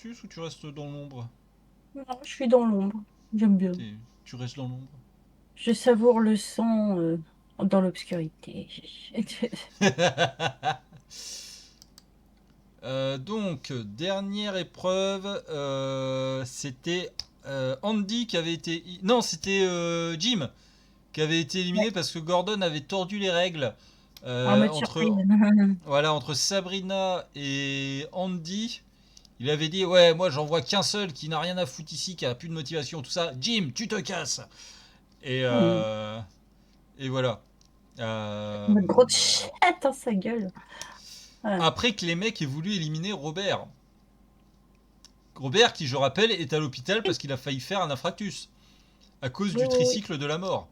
Ou tu restes dans l'ombre? Non, je suis dans l'ombre. J'aime bien. Tu restes dans l'ombre. Je savoure le sang dans l'obscurité. Donc, dernière épreuve, c'était Andy qui avait été... Non, c'était Jim qui avait été éliminé Ouais, parce que Gordon avait tordu les règles en mode surprise. entre, voilà, entre Sabrina et Andy. Il avait dit, ouais, moi j'en vois qu'un seul qui n'a rien à foutre ici, qui a plus de motivation, tout ça. Jim, tu te casses. Et, Hmm. euh, et voilà. En Euh, mode grosse chatte dans sa gueule. Ouais. Après que les mecs aient voulu éliminer Robert. Robert, qui je rappelle, est à l'hôpital parce qu'il a failli faire un infarctus à cause Oui, du oui, oui. tricycle de la mort.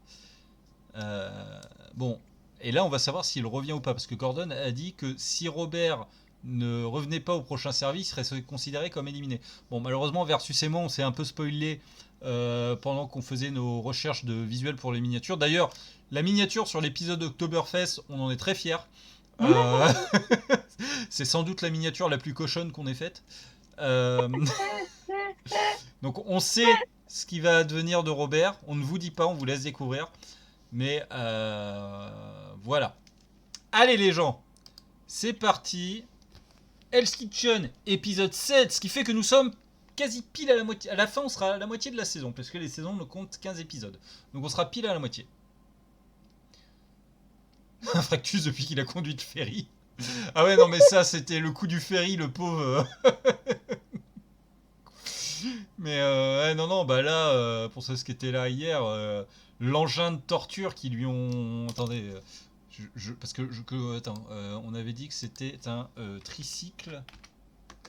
Bon, et là on va savoir s'il revient ou pas, parce que Gordon a dit que si Robert ne revenait pas au prochain service, il serait considéré comme éliminé. Bon, malheureusement, Versus et moi, on s'est un peu spoilé pendant qu'on faisait nos recherches de visuels pour les miniatures. D'ailleurs, la miniature sur l'épisode Oktoberfest, on en est très fiers. Euh, c'est sans doute la miniature la plus cochonne qu'on ait faite. Euh, donc on sait ce qui va advenir de Robert. On ne vous dit pas, on vous laisse découvrir. Mais voilà. Allez les gens, c'est parti. Hell's Kitchen, épisode 7, ce qui fait que nous sommes quasi pile à la moitié. À la fin, on sera à la moitié de la saison, parce que les saisons ne comptent 15 épisodes. Donc on sera pile à la moitié. Un fractus depuis qu'il a conduit le ferry. Ah ouais, non mais ça, c'était le coup du ferry, le pauvre. Mais ouais, non, non, bah là, pour ceux qui étaient là hier, l'engin de torture qui lui ont... Attendez, parce que, attends, on avait dit que c'était un tricycle.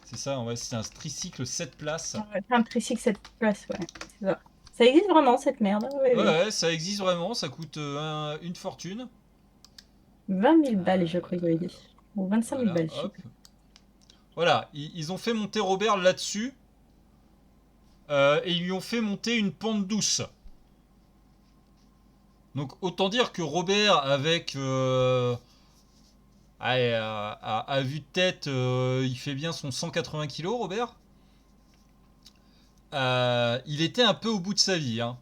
C'est ça, ouais, c'est un tricycle 7 places. Ouais, un tricycle cette place, ouais. C'est ça. Ça existe vraiment cette merde, hein. Oui, Ouais, oui. ouais, ça existe vraiment, ça coûte une fortune. 20 000 balles, je crois qu'il avait Euh, dit. Ou 25 000 voilà, balles, je sais hop. plus. Voilà, ils ont fait monter Robert là-dessus, et ils lui ont fait monter une pente douce. Donc autant dire que Robert, avec allez, à vue de tête, il fait bien son 180 kilos, Robert. Il était un peu au bout de sa vie. Hein.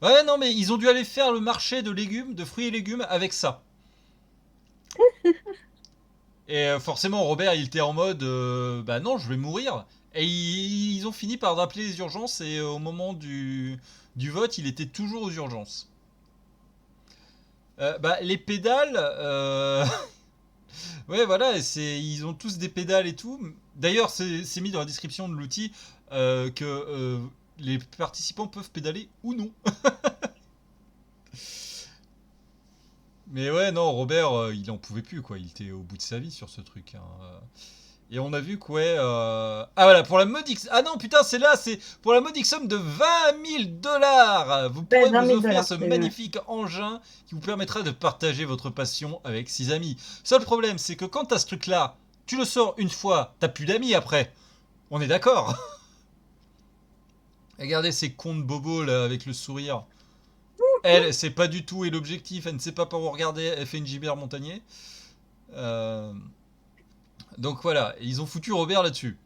Ouais, non, mais ils ont dû aller faire le marché de légumes, de fruits et légumes avec ça. Et forcément, Robert, il était en mode, bah non, je vais mourir. Et ils ont fini par rappeler les urgences et au moment du vote, il était toujours aux urgences. Bah, les pédales, ouais, voilà, ils ont tous des pédales et tout. D'ailleurs, c'est mis dans la description de l'outil que les participants peuvent pédaler ou non. Mais ouais, non, Robert, il en pouvait plus, quoi. Il était au bout de sa vie sur ce truc. Hein. Et on a vu que, ouais. Ah voilà, pour la modique. Ah non, putain, c'est là, c'est pour la modique somme de 20 000 $. Vous Ouais, pourrez 20 vous 000 offrir dollars, ce j'ai vu. Ouais. magnifique engin qui vous permettra de partager votre passion avec 6 amis. Seul problème, c'est que quand t'as ce truc-là, tu le sors une fois, t'as plus d'amis après. On est d'accord. Regardez ces cons de bobo là avec le sourire. Elle, c'est pas du tout et l'objectif, elle ne sait pas par où regarder, elle fait une gibert montagnier. Euh, Donc voilà, ils ont foutu Robert là-dessus.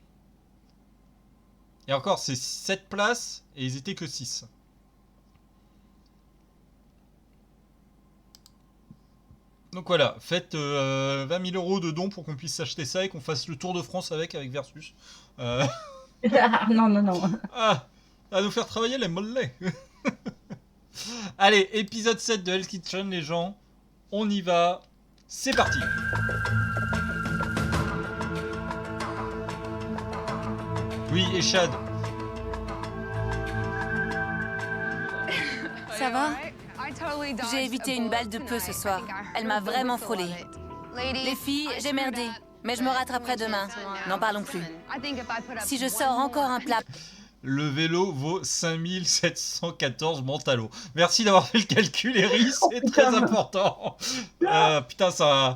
Et encore, c'est 7 places et ils étaient que 6. Donc voilà, faites 20 000 euros de dons pour qu'on puisse s'acheter ça et qu'on fasse le tour de France avec Versus. Euh, Ah, non, non, non. ah, à nous faire travailler les mollets. Allez, épisode 7 de Hell's Kitchen, les gens. On y va. C'est parti. Oui, et Chad. Ça va? J'ai évité une balle de peu ce soir. Elle m'a vraiment frôlé. Les filles, j'ai merdé. Mais je me rattraperai demain. N'en parlons plus. Si je sors encore un plat... Le vélo vaut 5714 mentalo. Merci d'avoir fait le calcul, Eri, Oh c'est très putain. important. Putain, ça.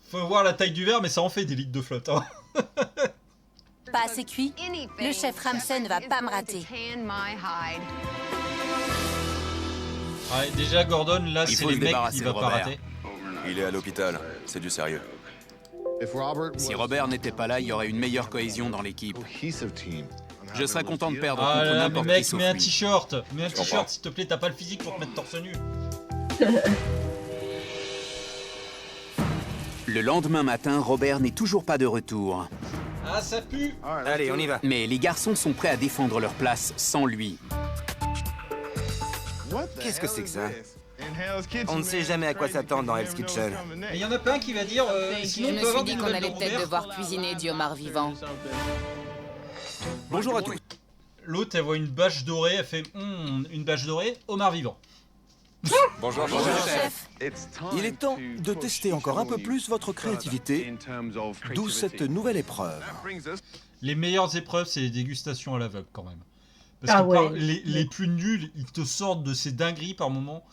Faut voir la taille du verre, mais ça en fait des litres de flotte. Hein. pas assez cuit, le chef Ramsay ne va pas me rater. Ouais, déjà, Gordon, là, Il c'est faut les se mecs débarrasser qu'il de va pas Robert. rater. Il est à l'hôpital, c'est du sérieux. Si Robert n'était pas là, il y aurait une meilleure cohésion dans l'équipe. Je serais content de perdre Ah contre là là, mais n'importe mec, qui sauf mets un lui. t-shirt. Mets un t-shirt, s'il te plaît, t'as pas le physique pour te mettre torse nu. Le lendemain matin, Robert n'est toujours pas de retour. Ah, ça pue. Allez, on y va. Mais les garçons sont prêts à défendre leur place sans lui. Qu'est-ce que c'est que ça? On ne sait jamais à quoi s'attendre dans Hell's Kitchen. Et il y en a pas un qui va dire sinon Je on me peut avoir suis des dit qu'on nouvelles de allait peut-être Robert. devoir cuisiner du homard vivant. Bonjour à tous. L'autre, elle voit une bâche dorée, elle fait une bâche dorée, homard vivant. Bonjour, Chef, Il est temps de tester encore un peu plus votre créativité, d'où cette nouvelle épreuve. Les meilleures épreuves, c'est les dégustations à l'aveugle quand même. Parce Ah que ouais. les plus nuls, ils te sortent de ces dingueries par moment.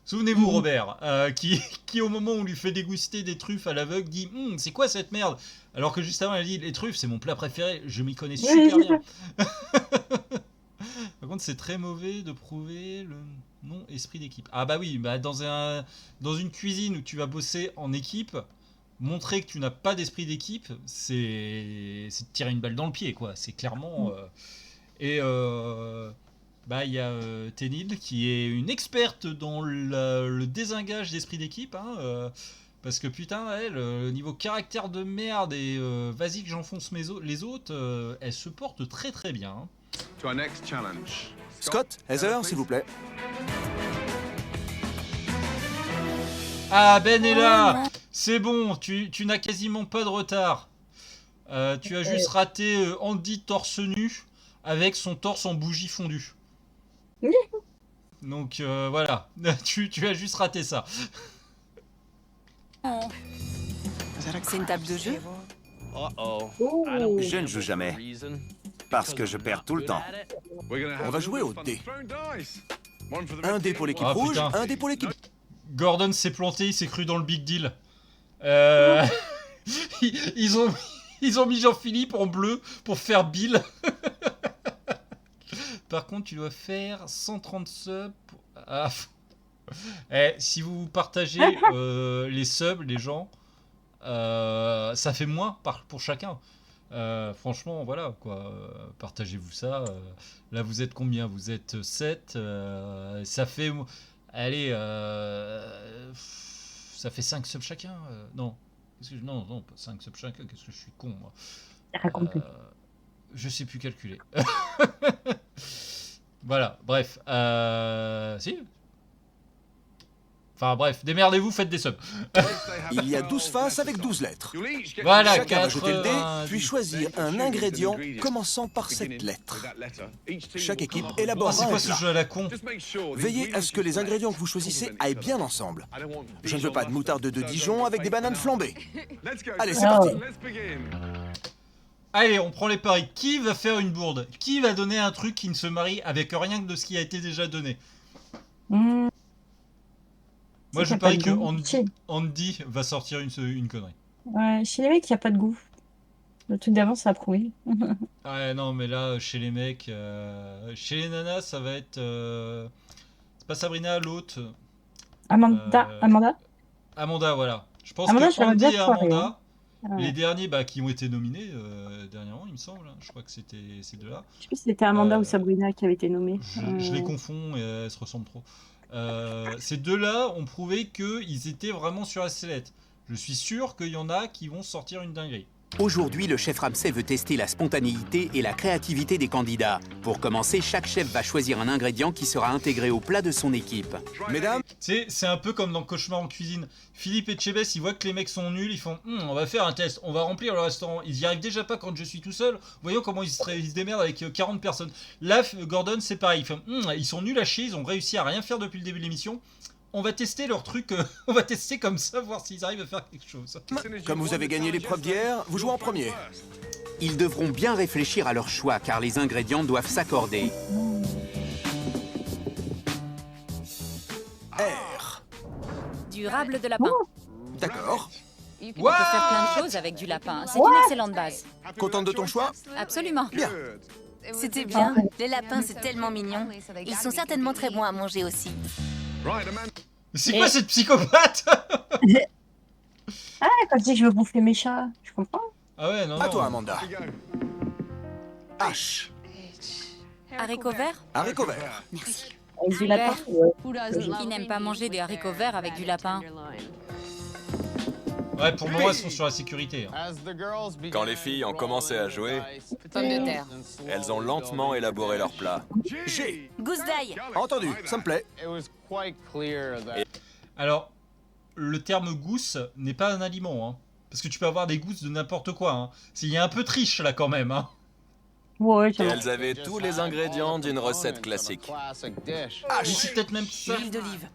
Souvenez-vous, Robert, qui au moment où on lui fait déguster des truffes à l'aveugle, dit c'est quoi cette merde? Alors que juste avant, elle dit les truffes, c'est mon plat préféré, je m'y connais super bien. Par contre, c'est très mauvais de prouver le non-esprit d'équipe. Ah bah oui, bah dans une cuisine où tu vas bosser en équipe, montrer que tu n'as pas d'esprit d'équipe, c'est te tirer une balle dans le pied, quoi. C'est clairement... bah il y a Ténil qui est une experte dans le désengage d'esprit d'équipe, hein, parce que putain, elle, niveau caractère de merde et vas-y que j'enfonce les autres, elle se porte très très bien. Hein. Scott, Heather, s'il vous plaît. Ah, Ben est là. C'est bon, tu n'as quasiment pas de retard. Tu as juste raté Andy torse nu avec son torse en bougie fondue. Donc voilà, tu as juste raté ça. c'est une table de jeu? Je ne joue jamais. Parce que je perds tout le temps. On va jouer au dé. Un dé pour l'équipe Ah, rouge, putain. un dé pour l'équipe... Gordon s'est planté, il s'est cru dans le big deal. Ils ont mis Jean-Philippe en bleu pour faire Bill. Par contre, tu dois faire 130 subs. Ah. Si vous partagez les subs, les gens, ça fait moins pour chacun. Franchement, voilà quoi. Partagez-vous ça. Là, vous êtes combien? Vous êtes 7. Ça fait. Allez, ça fait 5 subs chacun. Non. Non, pas 5 subs chacun. Qu'est-ce que je suis con, moi. Raconte plus. Je sais plus calculer. Voilà, bref. Si. Enfin bref, démerdez-vous, faites des subs. Il y a 12 faces avec 12 lettres. Voilà, Chacun va jeter le dé, 90. puis choisir un ingrédient commençant par cette lettre. Chaque équipe élaborera C'est un quoi ce plat. jeu à la con? Veillez à ce que les ingrédients que vous choisissez aillent bien ensemble. Je ne veux pas de moutarde de Dijon avec des bananes flambées. Allez, c'est parti. Allez, on prend les paris. Qui va faire une bourde? Qui va donner un truc qui ne se marie avec rien que de ce qui a été déjà donné? Moi, je parie que Andy va sortir une connerie. Ouais, chez les mecs, il n'y a pas de goût. Le truc d'avant, ça a prouvé. Ouais, non, mais là, chez les mecs, chez les nanas, ça va être... c'est pas Sabrina, l'autre. Amanda, Amanda, voilà. Je pense Amanda, que j'aurais Andy bien et foiré, Amanda, hein. Ouais. les derniers qui ont été nominés dernièrement, il me semble. Je crois que c'était ces deux-là. Je sais plus si c'était Amanda ou Sabrina qui avait été nommée. Je les confonds et elles se ressemblent trop. Ces deux-là ont prouvé qu'ils étaient vraiment sur la sellette. Je suis sûr qu'il y en a qui vont sortir une dinguerie. Aujourd'hui, le chef Ramsay veut tester la spontanéité et la créativité des candidats. Pour commencer, chaque chef va choisir un ingrédient qui sera intégré au plat de son équipe. Mesdames, C'est un peu comme dans Cauchemar en cuisine. Philippe et Chebes, ils voient que les mecs sont nuls, ils font on va faire un test, on va remplir le restaurant. Ils y arrivent déjà pas quand je suis tout seul. Voyons comment ils se démerdent avec 40 personnes. Là, Gordon, c'est pareil. Ils font ils sont nuls à chier, ils ont réussi à rien faire depuis le début de l'émission. On va tester leur truc, on va tester comme ça, voir s'ils arrivent à faire quelque chose. comme vous avez gagné l'épreuve d'hier, vous jouez en premier. Ils devront bien réfléchir à leur choix car les ingrédients doivent s'accorder. R. Durable de lapin. D'accord. On peut faire plein de choses avec du lapin. C'est une excellente base. Contente de ton choix? Absolument. Bien. C'était bien. Les lapins, c'est tellement mignon. Ils sont certainement très bons à manger aussi. C'est quoi cette psychopathe? Ah, quand je dis que je veux bouffer mes chats, je comprends. Ah ouais, non, À non. toi, Amanda. H. Haricots verts? Haricots verts. Avec du lapin. Qui n'aime pas manger des haricots verts avec du lapin? Ouais, pour le moment, elles sont sur la sécurité. Hein. Quand les filles ont commencé à jouer, Pommes de terre. elles ont lentement élaboré leur plat. G. Gousse d'ail. Entendu, ça me plaît. Alors, le terme gousse n'est pas un aliment. Hein. Parce que tu peux avoir des gousses de n'importe quoi. Hein. Il y a un peu triche là quand même. Hein. Ouais, Et ça va. elles avaient tous les ingrédients d'une recette classique. Mais c'est peut-être même ça. Huile d'olive.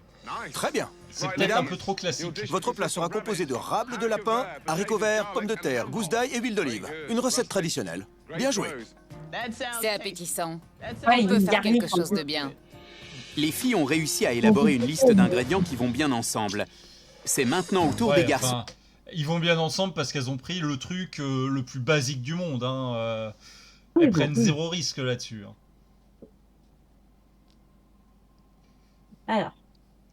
Très bien. C'est peut-être Mesdames, un peu trop classique. votre plat sera composé de rable de lapin, haricots verts, pommes de terre, gousse d'ail et huile d'olive. Une recette traditionnelle. Bien joué. C'est appétissant. Ouais, On peut il faire garni quelque chose de bien. Les filles ont réussi à élaborer une liste d'ingrédients qui vont bien ensemble. C'est maintenant au tour Ouais, des garçons. enfin, ils vont bien ensemble parce qu'elles ont pris le truc le plus basique du monde. Hein. Elles prennent zéro risque là-dessus. Hein. Alors,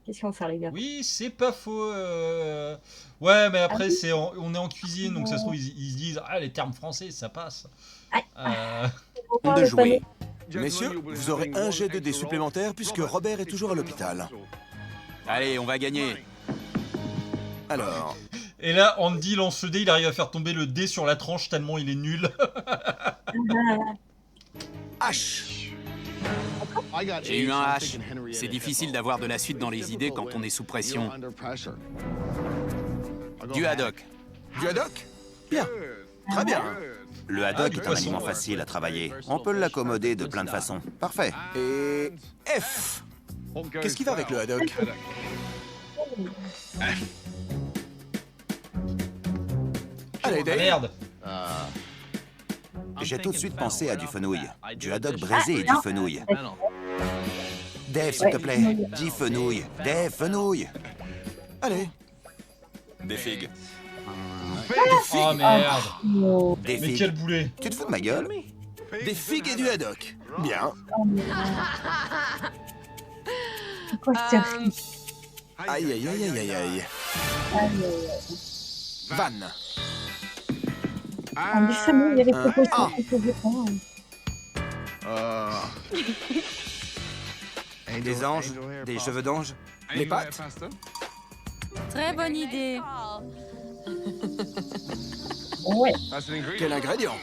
qu'est-ce qu'on va faire, les gars? Oui, c'est pas faux. Ouais, mais après, on est en cuisine, donc ça se trouve, ils se disent ah, les termes français, ça passe. De jouer. Messieurs, vous aurez un jet de dés supplémentaire puisque Robert est toujours à l'hôpital. Allez, on va gagner. Alors, Et là, Andy lance le dé, il arrive à faire tomber le dé sur la tranche tellement il est nul. H. J'ai eu un H. C'est difficile d'avoir de la suite dans les idées quand on est sous pression. Du haddock. Du haddock? Bien. Très bien. Le haddock du est un poisson, aliment ouais. facile à travailler. On peut l'accommoder de plein de façons. Parfait. Et F. Qu'est-ce qui va avec le haddock? Allez, Dave. Merde. J'ai tout de suite pensé à du fenouil. Du haddock braisé et du fenouil. Dave, s'il te plaît, dis fenouil. Dave, fenouil. Allez. Des figues. Oh merde. Des Mais figues. quel boulet. Tu te fous de ma gueule? Des figues et du haddock. Bien. Pourquoi je te ris? Aïe, aïe, aïe, aïe, aïe, aïe. Van. En du famille, il y avait Ah. proposition qui faisait pas. Des anges? Des cheveux d'ange? Les pâtes. Très bonne idée. Ouais. Quel ingrédient?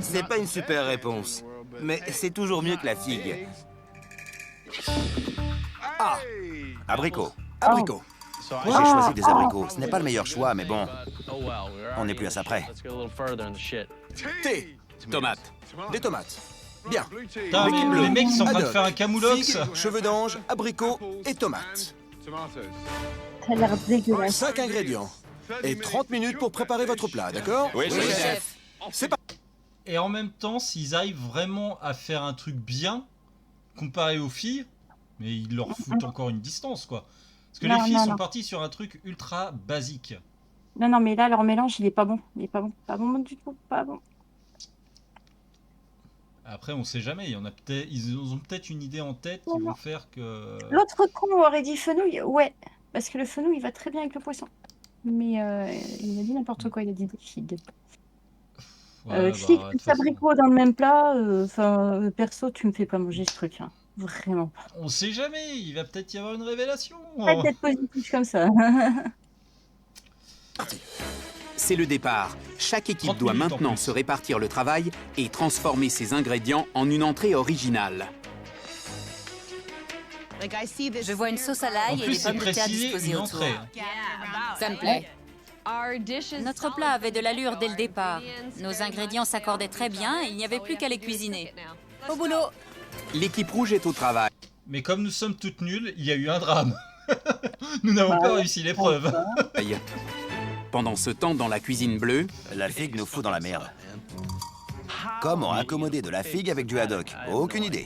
C'est pas une super réponse. Mais c'est toujours mieux que la figue. A. Abricot. Abricot. J'ai choisi des abricots. Ce n'est pas le meilleur choix, mais bon, on n'est plus à ça près. T. Tomate. Des tomates. Bien. Putain, mais L'équipe bleue. les mecs sont en train de Haddock, faire un camoulox. Figues, cheveux d'ange, abricots et tomates. Ça a l'air dégueulasse. 5 ingrédients. Et 30 minutes pour préparer votre plat, d'accord? Oui, chef. Chef. C'est pas... Et en même temps, s'ils arrivent vraiment à faire un truc bien, comparé aux filles, mais ils leur foutent encore une distance, quoi. Parce que Non, les filles non, sont non. parties sur un truc ultra basique. Non, non, mais là, leur mélange, il est pas bon. Il est pas bon. Pas bon du tout. Pas bon. Après, on sait jamais. Il y en a peut-être, ils ont peut-être une idée en tête qui vont faire que. L'autre con aurait dit fenouil. Ouais. Parce que le fenouil, il va très bien avec le poisson. Mais il a dit n'importe quoi. Il a dit des figues. Ouais, Figues bah, de plus toute façon, abricots dans le même plat. Enfin, perso, tu me fais pas manger ce truc. Hein. Vraiment pas. on sait jamais. Il va peut-être y avoir une révélation. Arrête d'être positif comme ça. C'est le départ. Chaque équipe 30 doit minutes en maintenant plus. se répartir le travail et transformer ses ingrédients en une entrée originale. Je vois une sauce à En l'ail et plus, des c'est pommes de terre précisé disposées une autour. entrée. Ça me plaît. Notre plat avait de l'allure dès le départ. Nos ingrédients s'accordaient très bien et il n'y avait plus qu'à les cuisiner. Au boulot. L'équipe rouge est au travail. Mais comme nous sommes toutes nulles, il y a eu un drame. Nous n'avons pas réussi l'épreuve. Pendant ce temps, dans la cuisine bleue, La figue nous fout dans la merde. Comment accommoder de la figue avec du haddock? Aucune idée.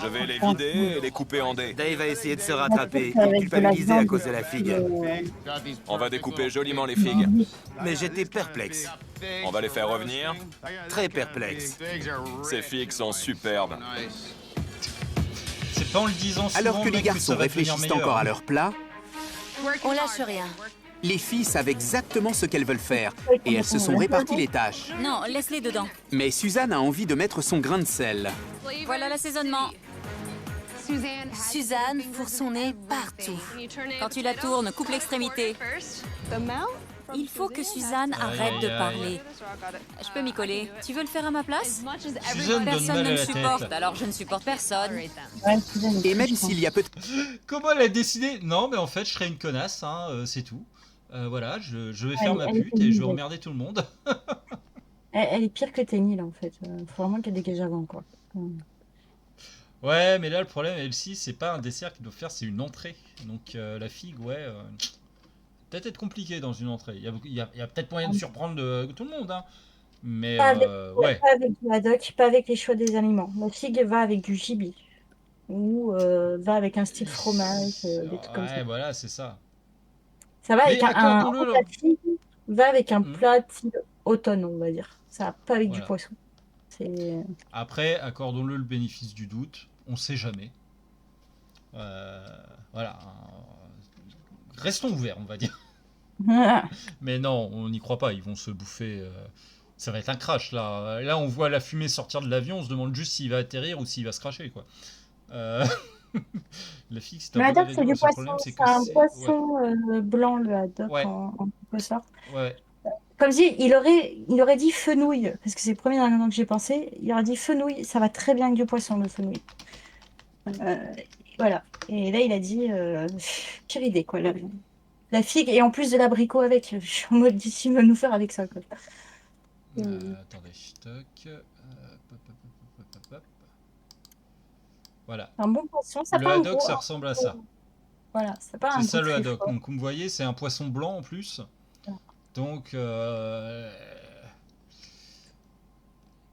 Je vais les vider et les couper en dés. Dave va essayer de se rattraper et culpabiliser à cause de la figue. On va découper joliment les figues. Mais j'étais perplexe. On va les faire revenir. Très perplexe. Ces figues sont superbes. C'est pas en le disant souvent, alors que les mec, garçons ça va devenir réfléchissent meilleur. encore à leur plat, On lâche rien. Les filles savent exactement ce qu'elles veulent faire et elles se sont réparties les tâches. Non, laisse-les dedans. Mais Suzanne a envie de mettre son grain de sel. Voilà l'assaisonnement. Suzanne fourre son nez partout. Quand tu la tournes, coupe l'extrémité. Il faut que Suzanne arrête de parler. Je peux m'y coller. Tu veux le faire à ma place? Suzanne donne Personne mal ne à me la supporte, tête. alors je ne supporte personne. Et même s'il y a peut-être Comment elle a décidé? Non, mais en fait, je serai une connasse, hein, c'est tout. Voilà, je vais faire ma elle est pute et je vais nulle. emmerder tout le monde. Elle est pire que Tenny, là, en fait. Faut vraiment qu'elle dégage avant, quoi. Ouais, mais là, le problème, Elsie, c'est pas un dessert qu'il doit faire, c'est une entrée. Donc, la figue, ouais, peut-être être compliqué dans une entrée. Il y a peut-être moyen de surprendre tout le monde, hein. Mais, Pas avec, ouais. pas avec du haddock, pas avec les choix des aliments. La figue va avec du gibier. Ou va avec un style fromage, des trucs comme Ouais, ça. voilà, c'est ça. Ça va avec Mais un accordons-le, plat de figue, va avec un Mhm. plat type automne, on va dire. Ça va pas avec du Voilà. poisson. C'est... Après, accordons-le le bénéfice du doute, on sait jamais. Voilà. Restons ouverts, on va dire. Mais non, on n'y croit pas, ils vont se bouffer. Ça va être un crash là. Là, on voit la fumée sortir de l'avion, on se demande juste s'il va atterrir ou s'il va se cracher, quoi. La figue, c'est Le un bon haddock, c'est du ingrédient. Le seul poisson. problème, c'est C'est que un c'est. poisson blanc, le haddock, Ouais. en quelque sorte. Ouais. Comme dit, il aurait dit fenouil, parce que c'est le premier ingrédient que j'ai pensé. Il aurait dit fenouil, ça va très bien avec du poisson, le fenouil. Voilà. Et là, il a dit pire idée, quoi. La figue et en plus de l'abricot avec. Je suis en mode d'ici, il va nous faire avec ça, quoi. Attendez, stock. Hop. Voilà. Un bon poisson, ça Le pas un haddock, gros. ça ressemble à ça. Voilà, c'est pas un C'est ça goût le très haddock. fort. Donc, comme vous voyez, c'est un poisson blanc en plus. Donc,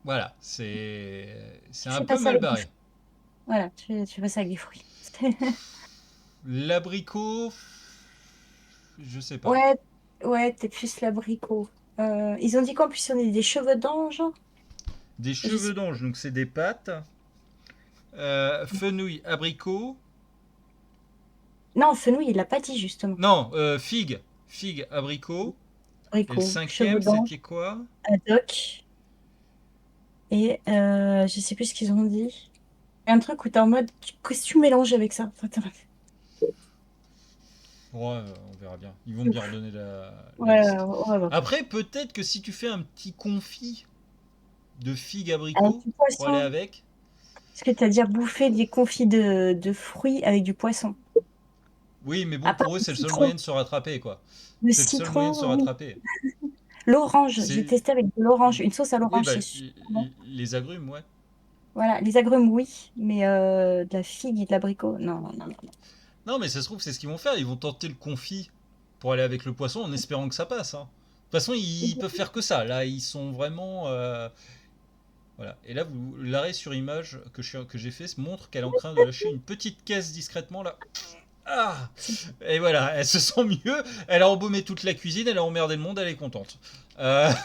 voilà, c'est un peu passé mal avec barré. Voilà, tu fais ça avec des fruits. L'abricot, je sais pas. Ouais, t'es plus l'abricot. Ils ont dit qu'en plus on a des cheveux d'ange. Des cheveux d'ange, donc c'est des pâtes. Fenouil, abricot. Non, fenouil, il l'a pas dit justement. Non, figue, abricot. Et Abricot, le cheveux cinquième, d'ange, c'était quoi? haddock. Et je sais plus ce qu'ils ont dit. Un truc où t'es en mode, qu'est-ce que tu mélanges avec ça? Enfin, Ouais, on verra bien. Ils vont bien redonner la ouais, liste. on va voir. Après, peut-être que si tu fais un petit confit de figue Un abricot petit pour aller poisson. avec. Est-ce que t'as déjà bouffé des confits de fruits avec du poisson? Oui, mais bon, À part pour eux, le c'est le seul citron. moyen de se rattraper, quoi. Le C'est le seul citron, moyen de se oui. rattraper. L'orange, C'est- j'ai testé avec de l'orange, une sauce à Oui, l'orange, bah, c'est super bon. les agrumes, ouais. Voilà, les agrumes, oui, mais de la figue et de l'abricot, non. Non, mais ça se trouve, c'est ce qu'ils vont faire. Ils vont tenter le confit pour aller avec le poisson en espérant que ça passe, hein. De toute façon, ils peuvent faire que ça. Là, ils sont vraiment. Voilà. Et là, l'arrêt sur image que j'ai fait montre qu'elle est en train de lâcher une petite caisse discrètement là. Ah! Et voilà, elle se sent mieux. Elle a embaumé toute la cuisine, elle a emmerdé le monde, elle est contente. Merde,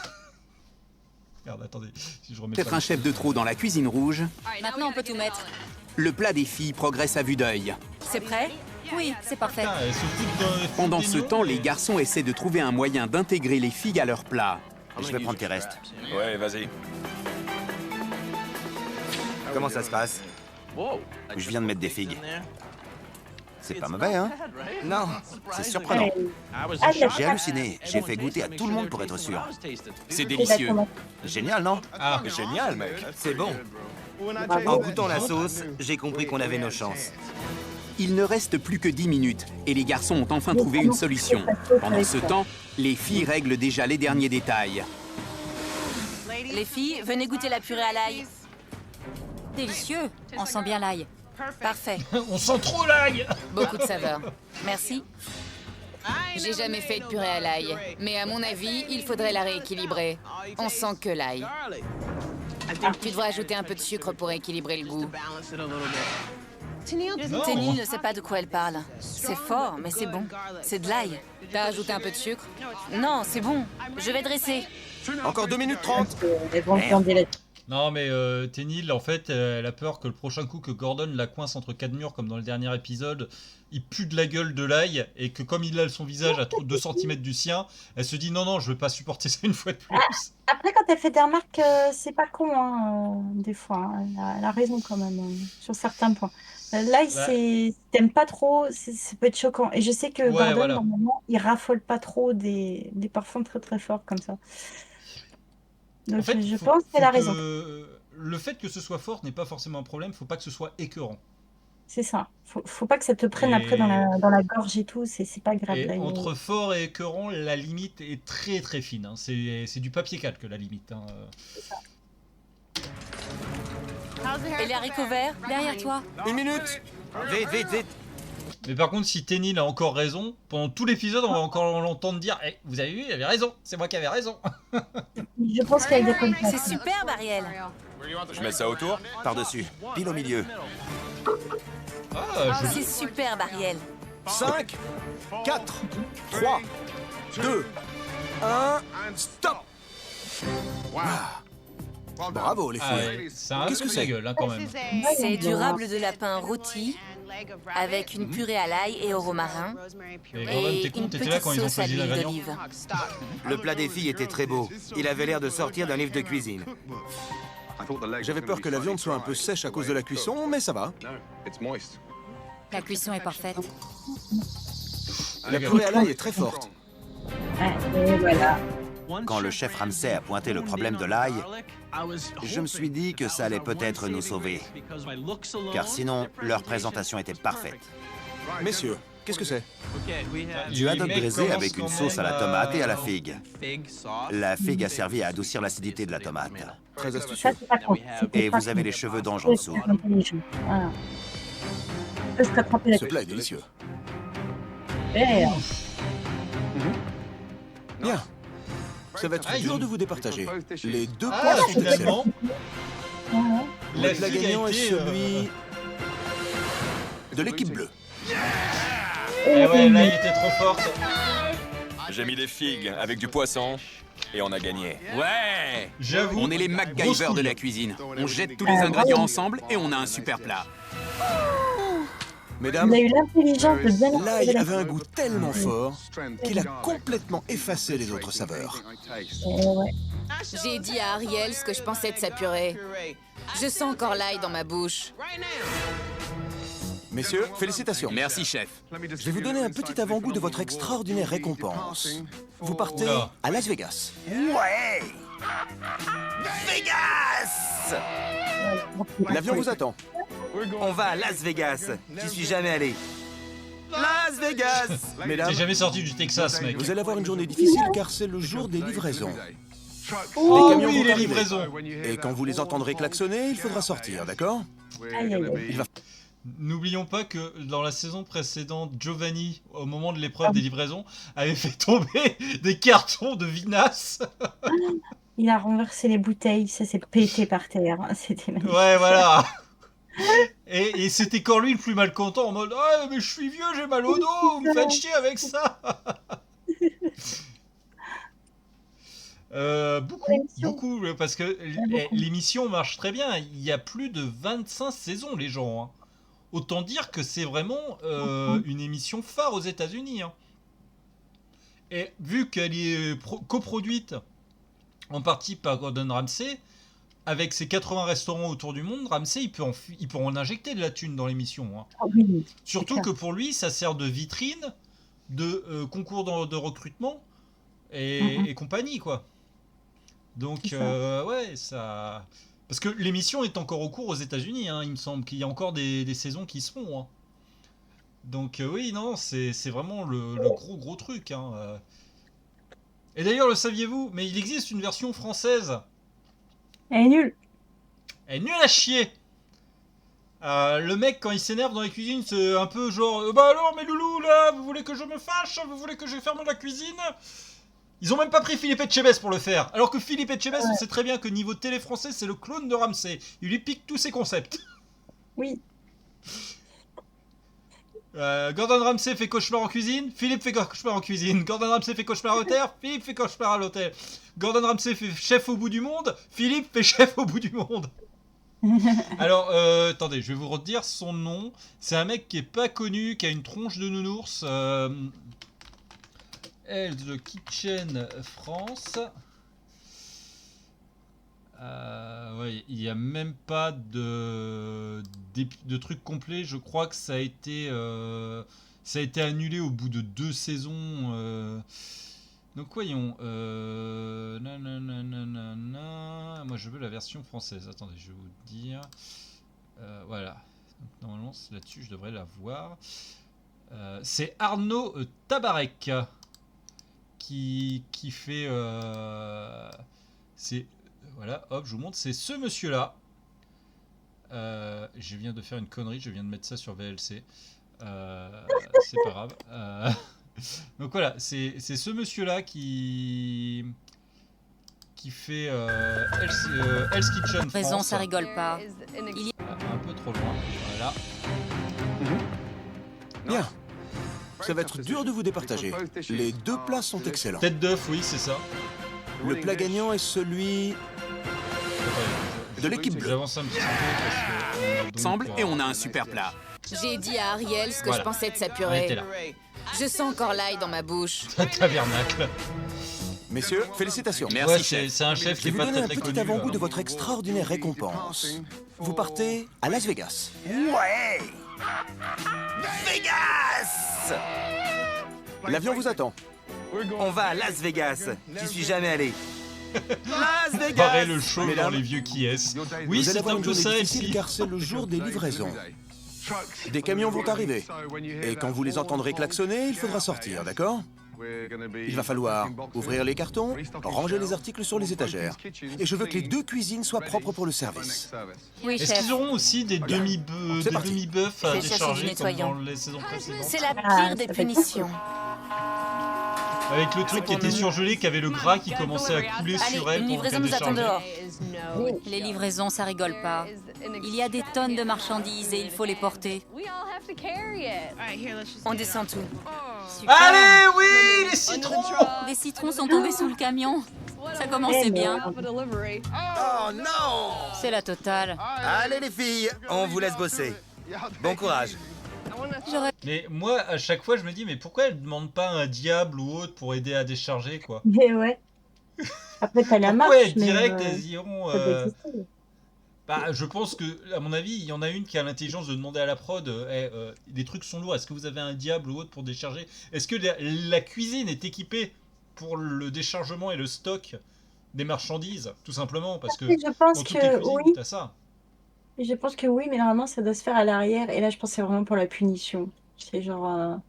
attendez, si je remets peut-être ça. un chef de trop dans la cuisine rouge. Maintenant, on peut tout mettre. Le plat des filles progresse à vue d'œil. C'est prêt? Oui, c'est parfait. Putain, elle se fout de- Pendant des ce noms, temps, et- les garçons essaient de trouver un moyen d'intégrer les figues à leur plat. Je vais prendre tes restes. Ouais, vas-y. Comment ça se passe? Je viens de mettre des figues. C'est pas mauvais, hein? Non, c'est surprenant. J'ai halluciné. J'ai fait goûter à tout le monde pour être sûr. C'est délicieux. Génial, non? Ah, Génial, mec. C'est bon. Bravo. En goûtant la sauce, j'ai compris qu'on avait nos chances. Il ne reste plus que 10 minutes et les garçons ont enfin trouvé une solution. Pendant ce temps, les filles règlent déjà les derniers détails. Les filles, venez goûter la purée à l'ail. Délicieux. On sent bien l'ail. Parfait. on sent trop l'ail! Beaucoup de saveur. Merci. J'ai jamais fait de purée à l'ail, mais à mon avis, il faudrait la rééquilibrer. On sent que l'ail. Tu devrais ajouter un peu de sucre pour équilibrer le goût. Non. Tenny ne sait pas de quoi elle parle. C'est fort, mais c'est bon. C'est de l'ail. T'as ajouté un peu de sucre? Non, c'est bon. Je vais dresser. Encore 2 minutes 30. Elles vont viander la... Non, mais Tennille, en fait, elle a peur que le prochain coup que Gordon la coince entre 4 murs, comme dans le dernier épisode, il pue de la gueule de l'ail, et que comme il a son visage à 2 cm du sien, elle se dit non, je vais pas supporter ça une fois de plus. Après, quand elle fait des remarques, c'est pas con, hein, des fois. Hein. Elle a raison quand même, sur certains points. L'ail, t'aimes pas trop, ça peut être choquant. Et je sais que Gordon, normalement, il raffole pas trop des parfums très très forts comme ça. Donc en fait, je pense qu'elle a raison. Le fait que ce soit fort n'est pas forcément un problème, faut pas que ce soit écœurant. C'est ça. Faut pas que ça te prenne après dans la gorge et tout, c'est pas grave. Et entre fort et écœurant, la limite est très très fine. Hein. C'est du papier calque la limite. Hein. C'est ça. Et les haricots verts, derrière toi. 1 minute. Vite. Mais par contre, si Tennille a encore raison, pendant tout l'épisode, on va encore l'entendre dire vous avez vu, il avait raison, c'est moi qui avais raison. Je pense qu'elle déconne pas. C'est super, Ariel. Je mets ça autour. Par-dessus, pile au milieu. C'est super, Ariel. 5, 4, 3, 2, 1, stop. Bravo les filles. C'est un peu la gueule, hein, quand même. C'est du rable de lapin rôti avec une purée à l'ail et au romarin et une petite sauce à l'huile d'olive. Le plat des filles était très beau. Il avait l'air de sortir d'un livre de cuisine. J'avais peur que la viande soit un peu sèche à cause de la cuisson, mais ça va. La cuisson est parfaite. La purée à l'ail est très forte. Et voilà. Quand le chef Ramsay a pointé le problème de l'ail, je me suis dit que ça allait peut-être nous sauver. Car sinon, leur présentation était parfaite. Messieurs, qu'est-ce que c'est? Du haddock braisé avec une sauce à la tomate et à la figue. La figue a servi à adoucir l'acidité de la tomate. Très astucieux. Ça, c'est pas con. Et vous avez les cheveux d'ange en dessous. Voilà. Ce plat est délicieux. Bien. Ça va être dur de vous départager. Les 2 points sont excellents. Le plat gagnant est celui de l'équipe bleue. Et ouais, là, il était trop forte. J'ai mis des figues avec du poisson et on a gagné. Ouais. J'avoue. On est les MacGyver de la cuisine. On jette tous les ingrédients ensemble et on a un super plat. Mesdames, il a eu l'intelligence de bien l'ail avait un goût tellement fort qu'il a complètement effacé les autres saveurs. J'ai dit à Ariel ce que je pensais de sa purée. Je sens encore l'ail dans ma bouche. Messieurs, félicitations. Merci, chef. Je vais vous donner un petit avant-goût de votre extraordinaire récompense. Vous partez à Las Vegas. Ouais! Vegas! L'avion vous attend. On va à Las Vegas. J'y suis jamais allé. Las Vegas! Mesdames, T'es jamais sorti du Texas, mec. vous allez avoir une journée difficile car c'est le jour des livraisons. Oh Les camions oui, vont les arriver. livraisons. Et quand vous les entendrez klaxonner, il faudra sortir, d'accord? Il va... N'oublions pas que dans la saison précédente, Giovanni, au moment de l'épreuve des livraisons, avait fait tomber des cartons de vinasse. Il a renversé les bouteilles, ça s'est pété par terre. C'était magnifique. Ouais, voilà. Et c'était quand lui le plus malcontent, en mode ah mais je suis vieux, j'ai mal au dos, vous me faites chier avec ça. Beaucoup, parce que l'émission marche très bien. Il y a plus de 25 saisons, les gens. Hein. Autant dire que c'est vraiment une émission phare aux États-Unis. Hein. Et vu qu'elle est coproduite en partie par Gordon Ramsay, avec ses 80 restaurants autour du monde, Ramsay il peut en injecter de la thune dans l'émission. Hein. Surtout que pour lui, ça sert de vitrine, de concours de recrutement et compagnie, quoi. Donc, ouais, ça... Parce que l'émission est encore au cours aux États-Unis, hein, il me semble qu'il y a encore des saisons qui se font. Hein. Donc, oui, non, c'est vraiment le gros truc. Hein. Et d'ailleurs, le saviez-vous, mais il existe une version française. Elle est nulle. Elle est nulle à chier. Le mec, quand il s'énerve dans la cuisine, c'est un peu genre bah alors, mes loulous, là, vous voulez que je me fâche? Vous voulez que je ferme la cuisine? Ils ont même pas pris Philippe Etchebest pour le faire. Alors que Philippe Etchebest, on sait très bien que niveau télé français, c'est le clone de Ramsay. Il lui pique tous ses concepts. Oui. Gordon Ramsay fait cauchemar en cuisine, Philippe fait cauchemar en cuisine. Gordon Ramsay fait cauchemar à l'hôtel, Philippe fait cauchemar à l'hôtel. Gordon Ramsay fait chef au bout du monde, Philippe fait chef au bout du monde. Alors, attendez, je vais vous redire son nom. C'est un mec qui est pas connu, qui a une tronche de nounours. Hell's Kitchen France. Ouais, il n'y a même pas de truc complet. Je crois que ça a été annulé au bout de 2 saisons. Donc voyons. Moi je veux la version française. Attendez, je vais vous dire. Voilà. Donc, normalement là-dessus je devrais la voir. C'est Arnaud Tabarek qui fait. C'est voilà. Hop, je vous montre. C'est ce monsieur-là. Je viens de faire une connerie. Je viens de mettre ça sur VLC. C'est pas grave. Donc voilà, c'est ce monsieur-là qui fait Hell's Kitchen France. Raison, ça rigole pas. Un peu trop loin, voilà. Bien. Ça va être dur de vous départager. Les 2 plats sont excellents. Tête d'œuf, oui, c'est ça. Le plat gagnant est celui de l'équipe bleue. J'avance un petit peu parce Semble et on a un super plat. J'ai dit à Ariel ce que Voilà. je pensais de sa purée. Je sens encore l'ail dans ma bouche. Tabernacle. Messieurs, félicitations. Merci, Ouais, chef. c'est un chef Je qui est vais vous pas donner très un très petit connu. avant-goût de votre extraordinaire récompense. Vous partez à Las Vegas. Ouais! Vegas! L'avion vous attend. On va à Las Vegas. J'y suis jamais allé. Las Vegas! Barrer le show dans Mesdames, les vieux qui est. Oui, vous allez c'est avoir un une peu journée ça, difficile ici. car c'est le jour des livraisons. Des camions vont arriver. Et quand vous les entendrez klaxonner, il faudra sortir, d'accord? Il va falloir ouvrir les cartons, ranger les articles sur les étagères. Et je veux que les 2 cuisines soient propres pour le service. Oui, Est-ce chef. qu'ils auront aussi des demi-bœufs C'est parti. à Je cherche du décharger comme nettoyant. dans les saisons précédentes? C'est la Ah, pire des ça fait punitions. Avec le truc qui était surgelé, qui avait le gras qui commençait à couler sur Allez, elle une pendant qu'elle livraison nous attend déchargeait. dehors. Les livraisons, ça rigole pas. Il y a des tonnes de marchandises et il faut les porter. On descend tout. Super. Allez, oui, les citrons! Des citrons sont tombés sous le camion. Ça commençait bien. Oh non! C'est la totale. Allez les filles, on vous laisse bosser. Bon courage. Mais moi, à chaque fois, je me dis, mais pourquoi elle demande pas un diable ou autre pour aider à décharger, quoi? Mais ouais. Après, t'as la marche, Pourquoi elle mais, direct, elles iront... ça doit exister. Bah, je pense que, à mon avis, il y en a une qui a l'intelligence de demander à la prod, les trucs sont lourds, est-ce que vous avez un diable ou autre pour décharger? Est-ce que la cuisine est équipée pour le déchargement et le stock des marchandises, tout simplement, parce que Je pense dans toutes les que cuisines, oui. t'as ça. Je pense que oui, mais normalement, ça doit se faire à l'arrière. Et là, je pense que c'est vraiment pour la punition. C'est genre,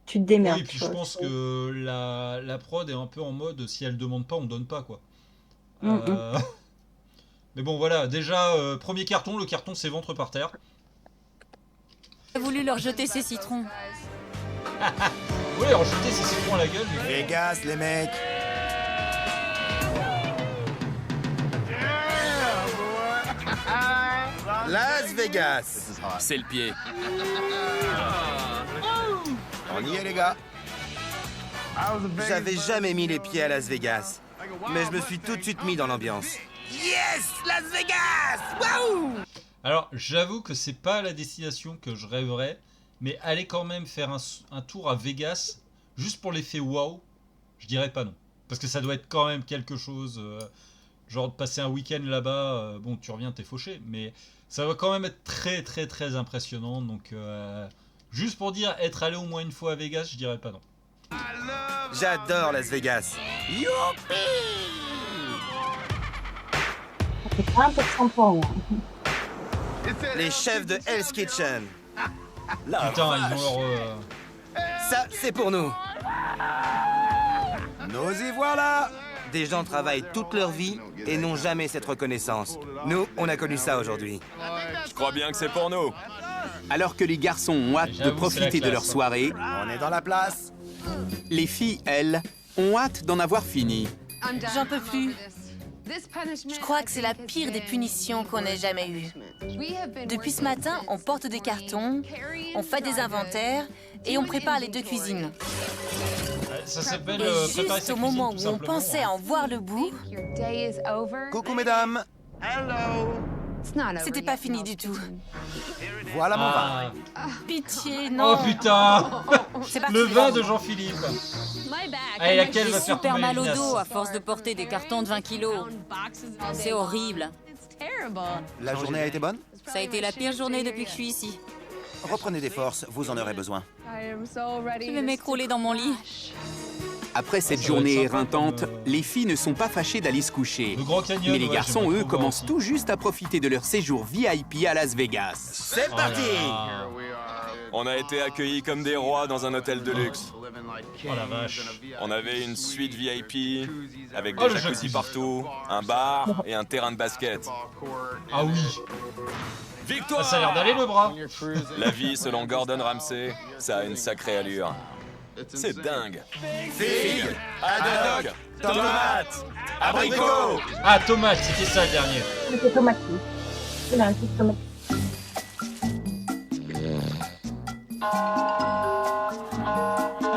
tu te démerdes. Oui, et puis je pense que la prod est un peu en mode, si elle demande pas, on donne pas, quoi. Mais bon, voilà, déjà, premier carton, le carton c'est ventre par terre. J'ai voulu leur jeter ces citrons. Oui, alors jeter ces citrons à la gueule, mais... Vegas, les mecs! Las Vegas! C'est le pied. On y est, les gars! J'avais jamais mis les pieds à Las Vegas. Mais je me suis tout de suite mis dans l'ambiance. Yes! Las Vegas! Waouh! Alors, j'avoue que c'est pas la destination que je rêverais, mais aller quand même faire un tour à Vegas, juste pour l'effet waouh, je dirais pas non. Parce que ça doit être quand même quelque chose, genre de passer un week-end là-bas, bon, tu reviens, t'es fauché, mais ça va quand même être très très très impressionnant, donc juste pour dire être allé au moins une fois à Vegas, je dirais pas non. J'adore Las Vegas. Youpi! C'est pas 1% pour moi. Les chefs de Hell's Kitchen. Putain, ils ont leur... Ça, c'est pour nous. Nous y voilà! Des gens travaillent toute leur vie et n'ont jamais cette reconnaissance. Nous, on a connu ça aujourd'hui. Je crois bien que c'est pour nous. Alors que les garçons ont hâte de J'avoue, profiter c'est la de leur classe, soirée, On est dans la place! les filles, elles, ont hâte d'en avoir fini. J'en peux plus. Je crois que c'est la pire des punitions qu'on ait jamais eues. Depuis ce matin, on porte des cartons, on fait des inventaires et on prépare les 2 cuisines. Ça s'appelle Et juste au moment où on pensait en voir le bout, Coucou, mesdames. c'était pas fini du tout. Voilà mon vin. Pitié, non. Oh putain. C'est parti. Le vin de Jean-Philippe. Allez, laquelle va J'ai faire super tomber mal au Elias? dos à force de porter des cartons de 20 kilos. C'est horrible. La journée a été bonne? Ça a été la pire journée depuis que je suis ici. Reprenez des forces, vous en aurez besoin. Je vais m'écrouler dans mon lit. Après cette Ça va journée être sympa éreintante, comme, les filles ne sont pas fâchées d'aller se coucher. Le Grand Canyon, Mais les ouais, garçons, j'aimerais eux, trop voir commencent aussi. tout juste à profiter de leur séjour VIP à Las Vegas. C'est Oh parti. là là. On a été accueillis comme des rois dans un hôtel de luxe. Oh la vache. On avait une suite VIP avec Oh, des le jacuzzi jacuzzi. partout, un bar et un terrain de basket. Ah oui. Victoire! Ah, ça a l'air d'aller le bras. La vie, selon Gordon Ramsay, ça a une sacrée allure. C'est dingue. Figues, Haddock, tomates, abricots. Ah, tomate, c'était ça le dernier. C'est tomate. C'est là, c'est tomate.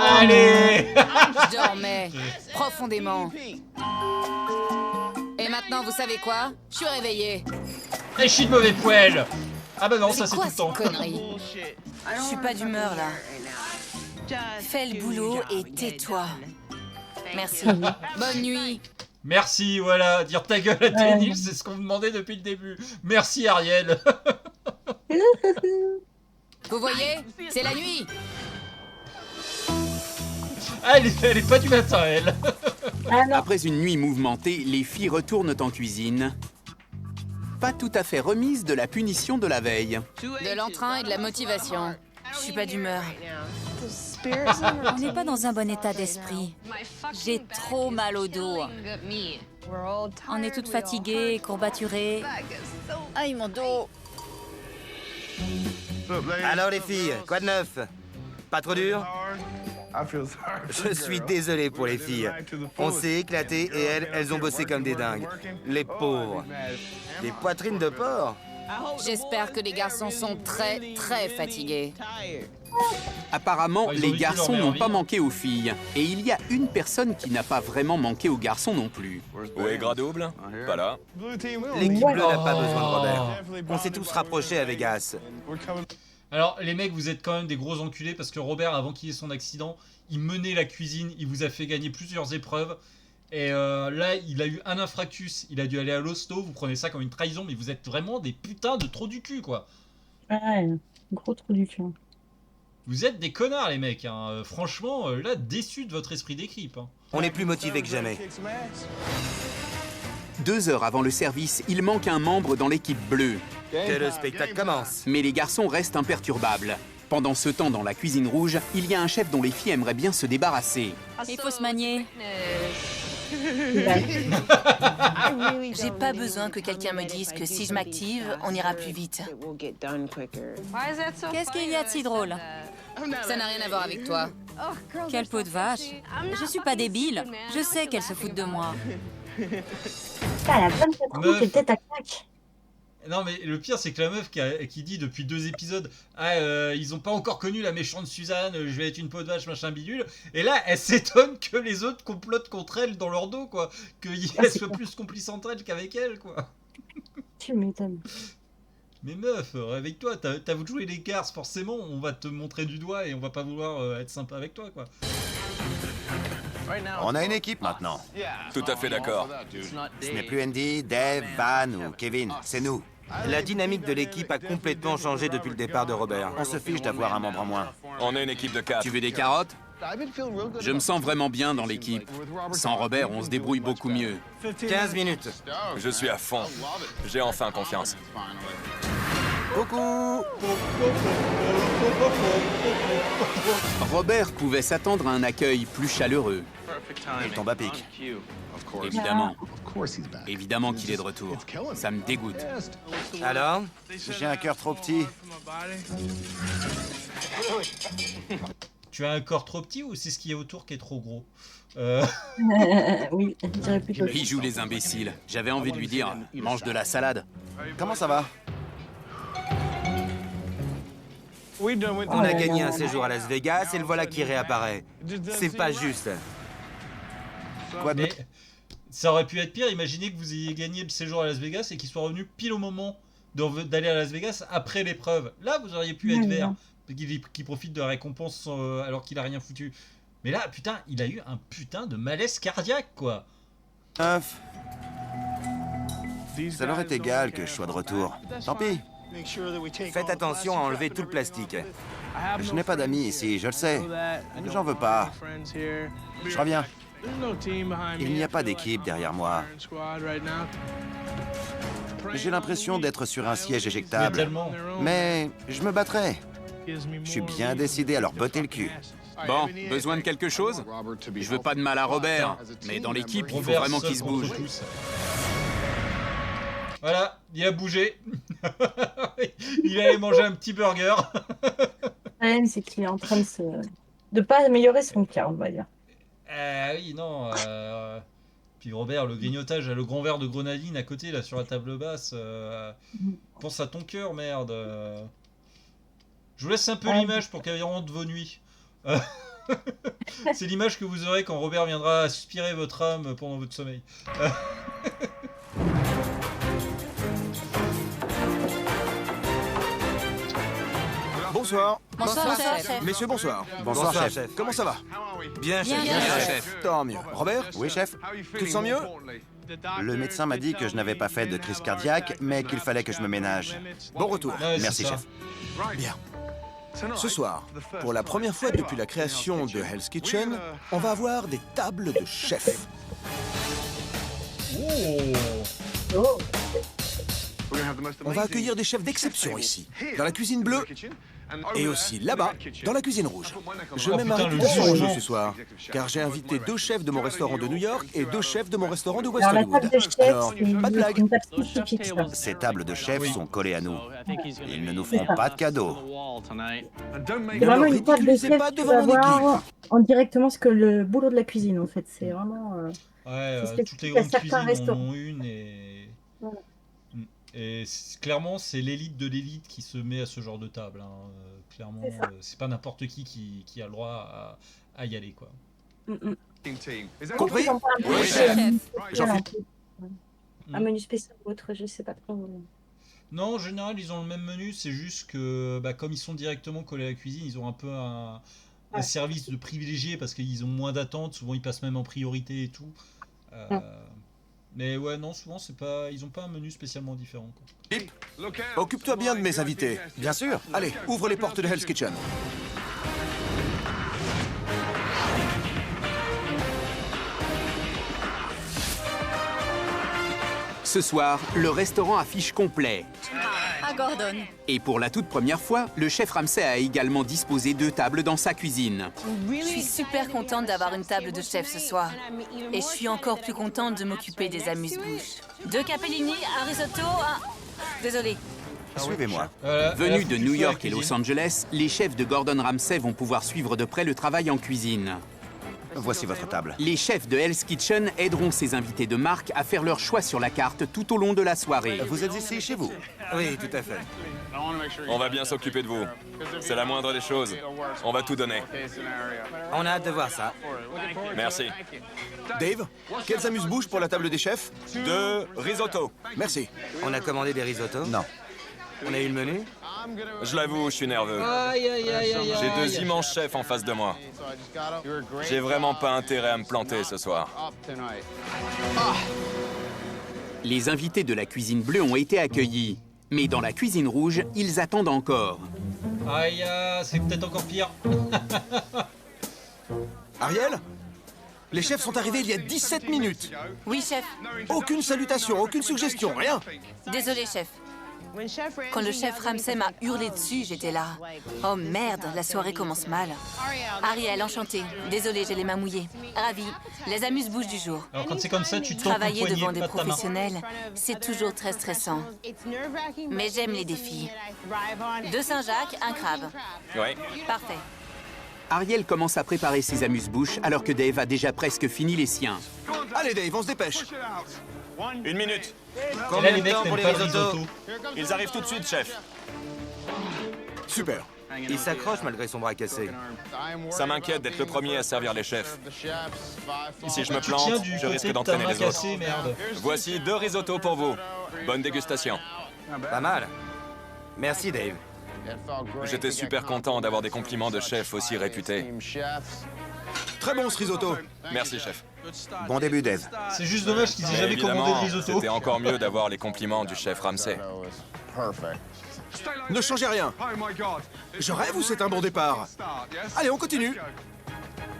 Allez. Je dormais profondément. Et maintenant, vous savez quoi? Je suis réveillée. Et je suis de mauvais poil. Ah bah non, ça c'est tout quoi le temps. ces conneries? Je suis pas d'humeur là. Fais le boulot et tais-toi. Merci. Bonne nuit. Merci, voilà, dire ta gueule à Ténil, c'est ce qu'on me demandait depuis le début. Merci Ariel. Vous voyez? C'est la nuit. Ah, elle est pas du matin, elle. Ah non. Après une nuit mouvementée, les filles retournent en cuisine. Pas tout à fait remises de la punition de la veille. De l'entrain et de la motivation. Je suis pas d'humeur. On n'est pas dans un bon état d'esprit. J'ai trop mal au dos. On est toutes fatiguées, courbaturées. Aïe, mon dos. Alors les filles, quoi de neuf? Pas trop dur? Je suis désolé pour les filles. On s'est éclaté et elles ont bossé comme des dingues. Les pauvres. Des poitrines de porc? J'espère que les garçons sont très, très fatigués. Apparemment, Oh, ils ont les vécu garçons leur n'ont meilleure pas vie. manqué aux filles. Et il y a une personne qui n'a pas vraiment manqué aux garçons non plus. Où est Gradouble? Pas là. L'équipe bleue n'a pas besoin de Robert. On s'est tous rapprochés à Vegas. Alors, les mecs, vous êtes quand même des gros enculés parce que Robert, avant qu'il ait son accident, il menait la cuisine, il vous a fait gagner plusieurs épreuves. Et là, il a eu un infractus, il a dû aller à l'hosto, vous prenez ça comme une trahison, mais vous êtes vraiment des putains de trous du cul, quoi. Ouais, gros trou du cul. Vous êtes des connards, les mecs, hein. Franchement, là, déçu de votre esprit d'équipe. Hein. On est plus motivés que jamais. 2 heures avant le service, il manque un membre dans l'équipe bleue. Que le spectacle commence. Mais les garçons restent imperturbables. Pendant ce temps, dans la cuisine rouge, il y a un chef dont les filles aimeraient bien se débarrasser. Il faut se manier. J'ai pas besoin que quelqu'un me dise que si je m'active, on ira plus vite. Qu'est-ce qu'il y a de si drôle? Ça n'a rien à voir avec toi. Quelle peau de vache. Je suis pas débile. Je sais qu'elle se fout de moi. Putain, elle a 24 ans, Meuf. t'es peut-être à claque. Non, mais le pire, c'est que la meuf qui dit depuis 2 épisodes ils ont pas encore connu la méchante Suzanne, je vais être une peau de vache, machin bidule. Et là, elle s'étonne que les autres complotent contre elle dans leur dos, quoi. Qu'elle soit plus complice entre elles qu'avec elle, quoi. Tu m'étonnes. Mais meuf, réveille-toi, t'as voulu jouer les garces, forcément, on va te montrer du doigt et on va pas vouloir être sympa avec toi, quoi. On a une équipe maintenant. Tout à fait d'accord. Ce n'est plus Andy, Dave, Van ou Kevin, c'est nous. La dynamique de l'équipe a complètement changé depuis le départ de Robert. On se fiche d'avoir un membre en moins. On est une équipe de 4. Tu veux des carottes? Je me sens vraiment bien dans l'équipe. Sans Robert, on se débrouille beaucoup mieux. 15 minutes. Je suis à fond. J'ai enfin confiance. Coucou! Robert pouvait s'attendre à un accueil plus chaleureux. Il tombe à pic. Évidemment. Évidemment qu'il est de retour. Ça me dégoûte. Alors? J'ai un cœur trop petit. Tu as un corps trop petit ou c'est ce qui est autour qui est trop gros? Oui, je dirais plutôt. Il joue les imbéciles. J'avais envie de lui dire, mange de la salade. Comment ça va? On a gagné un séjour à Las Vegas et le voilà qui réapparaît. C'est pas juste. Quoi de... Mais ça aurait pu être pire. Imaginez que vous ayez gagné le séjour à Las Vegas et qu'il soit revenu pile au moment d'aller à Las Vegas après l'épreuve. Là, vous auriez pu être vert. Qui profite de la récompense alors qu'il a rien foutu. Mais là, putain, il a eu un putain de malaise cardiaque, quoi. Ça leur est égal que je sois de retour. Tant pis. Faites attention à enlever tout le plastique. Je n'ai pas d'amis ici, je le sais. J'en veux pas. Je reviens. Il n'y a pas d'équipe derrière moi. J'ai l'impression d'être sur un siège éjectable. Mais je me battrai. Je suis bien décidé à leur botter le cul. Bon, besoin de quelque chose? Je veux pas de mal à Robert, mais dans l'équipe, il faut vraiment qu'il se bouge. Voilà, il a bougé. Il allait manger un petit burger. Ouais, c'est qu'il est en train de pas améliorer son cas, on va dire. Oui, non. Puis Robert, le grignotage, le grand verre de grenadine à côté, là, sur la table basse. Pense à ton cœur, merde. Je vous laisse un peu l'image pour qu'elle rentre vos nuits. C'est l'image que vous aurez quand Robert viendra aspirer votre âme pendant votre sommeil. Bonsoir. Bonsoir, chef. Messieurs, bonsoir. Bonsoir, chef. Comment ça va? Bien, chef. Bien, chef. Tant mieux. Robert? Oui, chef. Tu te sens mieux? Le médecin m'a dit que je n'avais pas fait de crise cardiaque, mais qu'il fallait que je me ménage. Bon retour. Ouais, Merci, c'est ça. chef. Bien. Ce soir, pour la première fois depuis la création de Hell's Kitchen, on va avoir des tables de chefs. Oh. On va accueillir des chefs d'exception ici, dans la cuisine bleue, et aussi là-bas, dans la cuisine rouge. Je mets ma putain, le réputation en jeu jugement. ce soir, car j'ai invité 2 chefs de mon restaurant de New York et 2 chefs de mon restaurant de West Alors, la Hollywood. table de chef, Alors, c'est pas de blague. une table spécifique, ça. Ces tables de chefs sont collées à nous. Ils ne nous feront pas de cadeaux. C'est vraiment une table de ridiculisez chef pas qui devant va mon équipe. voir en directement ce que le boulot de la cuisine, en fait. C'est vraiment... Ouais, c'est toutes les spécifique à grandes certains cuisines en restaurants. ont une et... Voilà. Et clairement, c'est l'élite de l'élite qui se met à ce genre de table. Hein. Clairement, C'est ça. c'est pas n'importe qui a le droit à y aller, quoi. Compris? Ils ont pas un peu Oui, de- chef. J'en voilà, fais. un menu spécial ou autre, je sais pas trop. Non, en général, ils ont le même menu. C'est juste que, comme ils sont directement collés à la cuisine, ils ont un peu un service de privilégié parce qu'ils ont moins d'attentes. Souvent, ils passent même en priorité et tout. Mais ouais, non, souvent, c'est pas, ils ont pas un menu spécialement différent, quoi. Pip, occupe-toi bien de mes invités. Bien sûr. Allez, ouvre les portes de Hell's Kitchen. Ce soir, le restaurant affiche complet. Ah, Gordon. Et pour la toute première fois, le chef Ramsay a également disposé 2 tables dans sa cuisine. Je suis super contente d'avoir une table de chef ce soir. Et je suis encore plus contente de m'occuper des amuse-bouches. 2 capellini, un risotto, un... Désolée. Suivez-moi. Voilà, elle a Venus de foutu New feu à la York et Los cuisine. Angeles, les chefs de Gordon Ramsay vont pouvoir suivre de près le travail en cuisine. Voici votre table. Les chefs de Hell's Kitchen aideront ces invités de marque à faire leur choix sur la carte tout au long de la soirée. Vous êtes ici chez vous? Oui, tout à fait. On va bien s'occuper de vous. C'est la moindre des choses. On va tout donner. On a hâte de voir ça. Merci. Dave, quels amuse-bouches pour la table des chefs? 2 risotto. Merci. On a commandé des risottos. Non. On a eu le menu. Je l'avoue, je suis nerveux. Aïe, aïe, aïe, aïe, J'ai aïe. 2 immenses chefs en face de moi. J'ai vraiment pas intérêt à me planter ce soir. Les invités de la cuisine bleue ont été accueillis. Mais dans la cuisine rouge, ils attendent encore. Aïe, c'est peut-être encore pire. Ariel? Les chefs sont arrivés il y a 17 minutes. Oui, chef. Aucune salutation, aucune suggestion, rien. Désolée, chef. Quand le chef Ramsay m'a hurlé dessus, j'étais là. Oh merde, la soirée commence mal. Ariel, enchantée. Désolée, j'ai les mains mouillées. Ravie. Les amuse-bouches du jour. Alors quand c'est comme ça, tu te tends Travailler ton poignet, devant des pas de ta main. professionnels, c'est toujours très stressant. Mais j'aime les défis. 2 Saint-Jacques, un crabe. Ouais. Parfait. Ariel commence à préparer ses amuse-bouches alors que Dave a déjà presque fini les siens. Allez Dave, on se dépêche. 1 minute. Et là, les mecs n'aiment pas le risotto. Ils arrivent tout de suite, chef. Super. Il s'accroche malgré son bras cassé. Ça m'inquiète d'être le premier à servir les chefs. Si je me Tu tiens plante, du je côté risque de ta d'entraîner main les autres. cassée, merde. Voici 2 risottos pour vous. Bonne dégustation. Pas mal. Merci Dave. J'étais super content d'avoir des compliments de chef aussi réputés. Très bon ce risotto. Merci, chef. Bon début, Dave. C'est juste dommage qu'ils aient Mais jamais commandé de évidemment, risotto. c'était encore mieux d'avoir les compliments du chef Ramsay. Ne changez rien. Je rêve ou c'est un bon départ? Allez, on continue.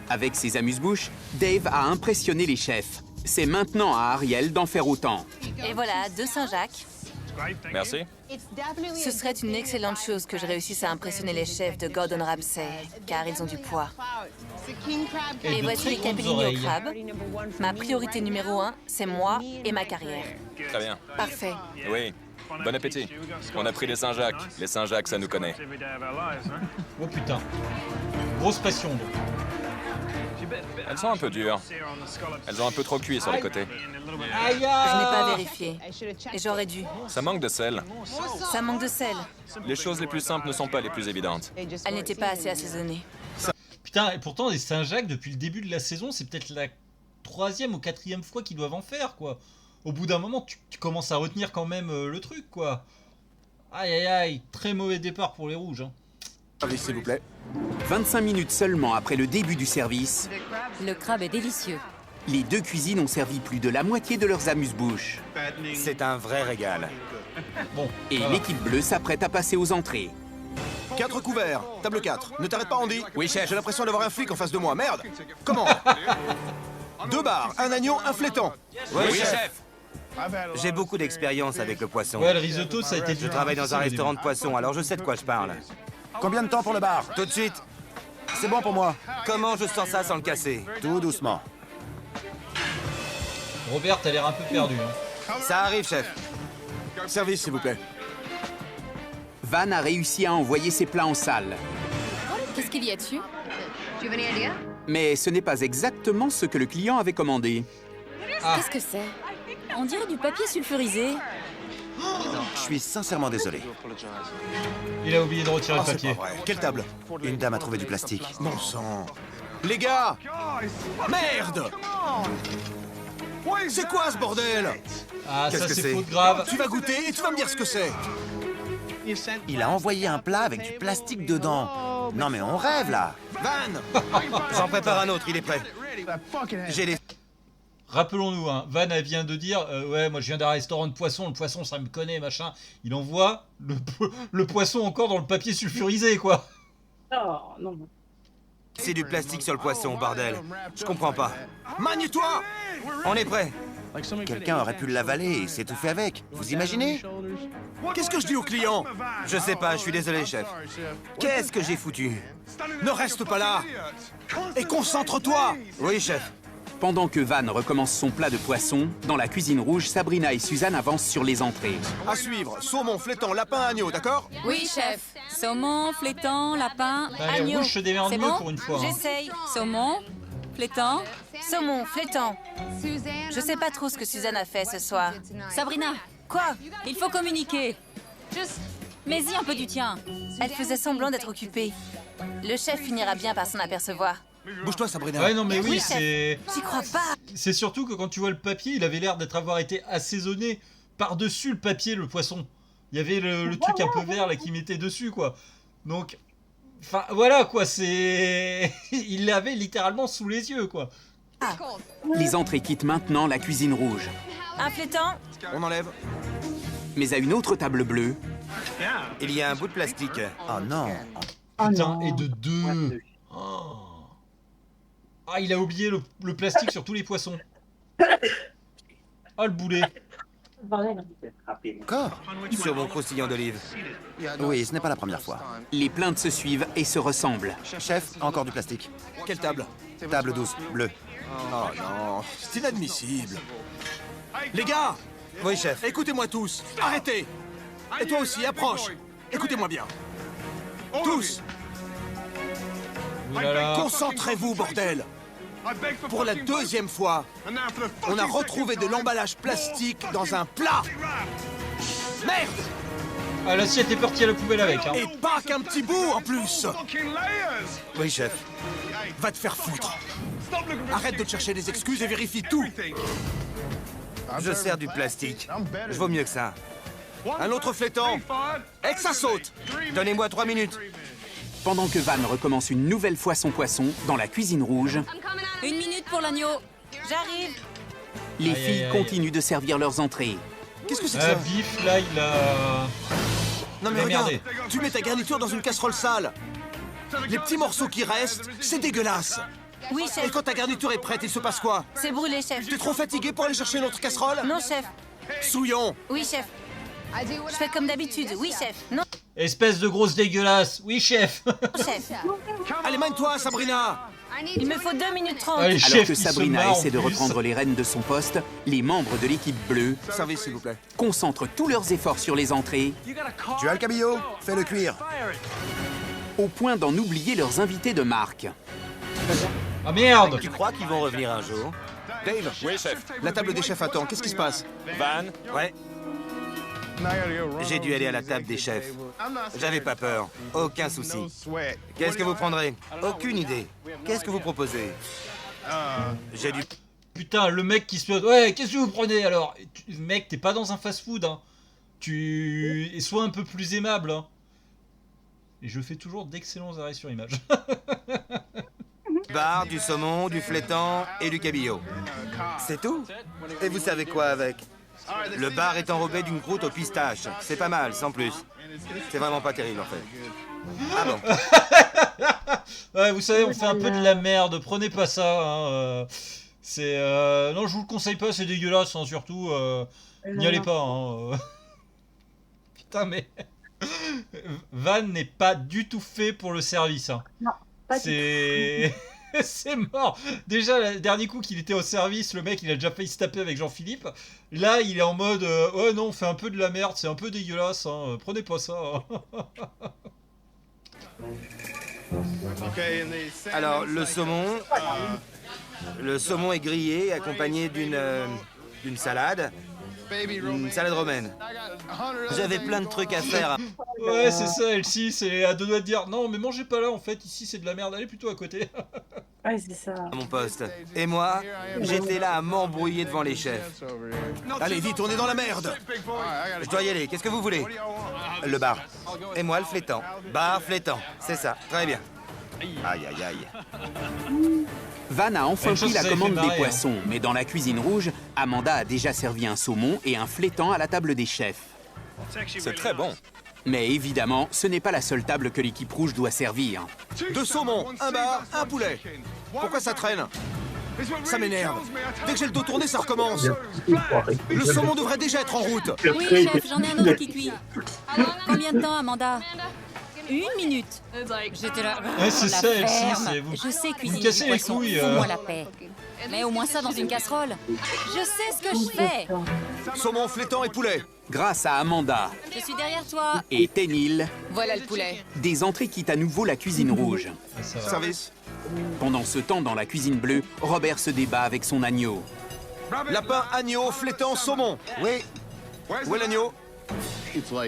Avec ses amuse-bouches, Dave a impressionné les chefs. C'est maintenant à Ariel d'en faire autant. Et voilà, 2 Saint-Jacques. Merci. Ce serait une excellente chose que je réussisse à impressionner les chefs de Gordon Ramsay, car ils ont du poids. Et de voici très les grandes capellini au oreilles. crabe. Ma priorité numéro 1, c'est moi et ma carrière. Très bien. Parfait. Oui. Bon appétit. On a pris les Saint-Jacques. Les Saint-Jacques, ça nous connaît. Oh putain. Grosse passion, donc. Elles sont un peu dures. Elles ont un peu trop cuit sur les côtés. Aïe Je n'ai pas vérifié. Et j'aurais dû. Ça manque de sel. Ça manque de sel. Les choses les plus simples ne sont pas les plus évidentes. Elle n'était pas assez assaisonnée. Putain, et pourtant, les Saint-Jacques, depuis le début de la saison, c'est peut-être la 3e ou 4e fois qu'ils doivent en faire, quoi. Au bout d'un moment, tu commences à retenir quand même le truc, quoi. Aïe, aïe, aïe. Très mauvais départ pour les rouges, hein. Allez, s'il vous plaît. 25 minutes seulement après le début du service, Le crabe est délicieux. les 2 cuisines ont servi plus de la moitié de leurs amuse-bouches. C'est un vrai régal. Bon, Et ça va. l'équipe bleue s'apprête à passer aux entrées. 4 couverts. Table 4. Ne t'arrête pas, Andy. Oui, chef. J'ai l'impression d'avoir un flic en face de moi. Merde. Comment 2 bars, un agneau, un flétan. Oui, chef. J'ai beaucoup d'expérience avec le poisson. Ouais, le risotto, ça a été Je dur. travaille dans un restaurant de poisson, alors je sais de quoi je parle. Combien de temps pour le bar? Tout de suite. C'est bon pour moi. Comment je sens ça sans le casser? Tout doucement. Robert, t'as l'air un peu perdu, hein. Ça arrive, chef. Service, s'il vous plaît. Van a réussi à envoyer ses plats en salle. Qu'est-ce qu'il y a dessus? Mais ce n'est pas exactement ce que le client avait commandé. Qu'est-ce que c'est? On dirait du papier sulfurisé. Je suis sincèrement désolé. Il a oublié de retirer Ah, le c'est papier. pas vrai. Quelle table? Une dame a trouvé du plastique. Bon sang. Les gars! Merde! C'est quoi ce bordel? Ah, Qu'est-ce ça que c'est c'est? faute grave. Tu vas goûter et tu vas me dire ce que c'est. Il a envoyé un plat avec du plastique dedans. Non mais on rêve là. Van! J'en prépare un autre, il est prêt. J'ai les... Rappelons-nous, hein, Van elle vient de dire ouais, moi je viens d'un restaurant de poisson, le poisson ça me connaît, machin. Il envoie le poisson encore dans le papier sulfurisé, quoi. Oh, non. C'est du plastique sur le poisson, bordel. Je comprends pas. Magne-toi! On est prêt. Quelqu'un aurait pu l'avaler et s'étouffer avec. Vous imaginez? Qu'est-ce que je dis au client? Je sais pas, je suis désolé, chef. Qu'est-ce que j'ai foutu? Ne reste pas là! Et concentre-toi! Oui, chef. Pendant que Van recommence son plat de poisson, dans la cuisine rouge, Sabrina et Suzanne avancent sur les entrées. À suivre, saumon, flétan, lapin, agneau, d'accord? Oui, chef. Saumon, flétan, lapin, Bah, les agneau. rouges se démerdent C'est mieux bon pour une fois. Hein. J'essaye. Saumon, flétan. Saumon, flétan. Je sais pas trop ce que Suzanne a fait ce soir. Sabrina, Quoi? il faut communiquer. Mets-y un peu du tien. Elle faisait semblant d'être occupée. Le chef finira bien par s'en apercevoir. Bouge-toi, Sabrina. Ouais, non, mais oui, Oui, c'est. J'y crois pas. C'est surtout que quand tu vois le papier, il avait l'air avoir été assaisonné par-dessus le papier, le poisson. Il y avait le truc un peu vert là qui mettait dessus, quoi. Donc. Enfin, voilà, quoi, c'est. Il l'avait littéralement sous les yeux, quoi. Les entrées quittent maintenant la cuisine rouge. Un flétan? On enlève. Mais à une autre table bleue, Il y a un bout de plastique. Oh non. Putain, et de deux. Oh. Ah, il a oublié le plastique sur tous les poissons. Oh, le boulet. Encore? Sur mon croustillant d'olive. Oui, ce n'est pas la première fois. les plaintes se suivent et se ressemblent. Chef, encore du plastique. Quelle table? Table 12, bleue. Oh non, c'est inadmissible. Les gars, Oui, chef. écoutez-moi tous. Arrêtez. Et toi aussi, approche. Écoutez-moi bien. Tous. Concentrez-vous, bordel! Pour la deuxième fois, on a retrouvé de l'emballage plastique dans un plat! Merde! Ah, l'assiette est partie à la poubelle avec, hein. Et pas qu'un petit bout, en plus! Oui, chef. Va te faire foutre. Arrête de te chercher des excuses et vérifie tout. Je sers du plastique. Je vaux mieux que ça. Un autre flétan. Et que ça saute. Donnez-moi 3 minutes. Pendant que Van recommence une nouvelle fois son poisson dans la cuisine rouge, 1 minute pour l'agneau. J'arrive. les filles continuent de servir leurs entrées. Qu'est-ce que c'est que ça? Vif, là, il a... Non mais regarde, tu mets ta garniture dans une casserole sale. Les petits morceaux qui restent, c'est dégueulasse. Oui, chef. Et quand ta garniture est prête, il se passe quoi? C'est brûlé, chef. T'es trop fatigué pour aller chercher une autre casserole? Non, chef. Souillon. Oui, chef. Je fais comme d'habitude. Oui, chef. Non, Espèce de grosse dégueulasse. Oui, chef. chef. Allez, mène-toi, Sabrina. Il me faut 2 minutes 30. Allez, Alors chef, que il se Sabrina marre, en essaie de plus. reprendre les rênes de son poste, les membres de l'équipe bleue Service, s'il vous plaît. concentrent tous leurs efforts sur les entrées, Tu as le cabillaud? Fais-le cuire. au point d'en oublier leurs invités de marque. Ah merde. Tu crois qu'ils vont revenir un jour? Dave, Oui, chef. la table des chefs attend. Qu'est-ce qui se passe? Van, Ouais. J'ai dû aller à la table des chefs. J'avais pas peur. Aucun souci. Qu'est-ce que vous prendrez? Aucune idée. Qu'est-ce que vous proposez? J'ai dû... Putain, le mec qui se... Ouais, qu'est-ce que vous prenez alors? Mec, t'es pas dans un fast-food, hein. Et sois un peu plus aimable, hein. Et je fais toujours d'excellents arrêts sur image. bar, du saumon, du flétan et du cabillaud. C'est tout? Et vous savez quoi avec? Le bar est enrobé d'une croûte aux pistaches. C'est pas mal, sans plus. C'est vraiment pas terrible, en fait. Ah bon? Ouais, vous savez, on fait un peu de la merde. Prenez pas ça, hein. Non, je vous le conseille pas, c'est dégueulasse, hein, surtout. N'y allez pas, hein. Putain, mais... Van n'est pas du tout fait pour le service, hein. Non, pas C'est... C'est mort. Déjà, le dernier coup qu'il était au service, le mec, il a déjà failli se taper avec Jean-Philippe. Là, il est en mode ouais, non, on fait un peu de la merde, c'est un peu dégueulasse, hein. Prenez pas ça. Alors, le saumon est grillé, accompagné d'une salade. Une salade romaine. J'avais plein de trucs à faire. Ouais, c'est ça, Elsie, c'est à deux doigts de dire non, mais mangez pas là, en fait, ici c'est de la merde, allez plutôt à côté. Ouais, c'est ça. À mon poste. Et moi, j'étais là à m'embrouiller devant les chefs. Allez, vite, on est dans la merde. Je dois y aller, qu'est-ce que vous voulez? Le bar. Et moi, le flétan. Bar, flétan. C'est ça, très bien. Aïe, aïe, aïe. Van a enfin Une chose pris la que ça avait commande fait des marrer, poissons, mais dans la cuisine rouge, Amanda a déjà servi un saumon et un flétan à la table des chefs. c'est très bon. Mais évidemment, ce n'est pas la seule table que l'équipe rouge doit servir. 2 saumons, un bar, un poulet. Pourquoi ça traîne? Ça m'énerve. Dès que j'ai le dos tourné, ça recommence. Le saumon devrait déjà être en route. Oui, chef, j'en ai un autre qui cuit. Combien de temps, Amanda? 1 minute. J'étais là. Ouais, c'est la ça, Elsie, ferme. c'est vous. Je sais Vous cuisiner me cassez du les poisson. couilles. Fous-moi la paix. Mais au moins ça dans une casserole. Je sais ce que je fais. Saumon, flétan et poulet. Grâce à Amanda Je suis derrière toi. et Ténil, Voilà le poulet. des entrées quittent à nouveau la cuisine rouge. Ah, ça va. Service. Pendant ce temps, dans la cuisine bleue, Robert se débat avec son agneau. Lapin, agneau, flétan, saumon. Oui. Où est l'agneau?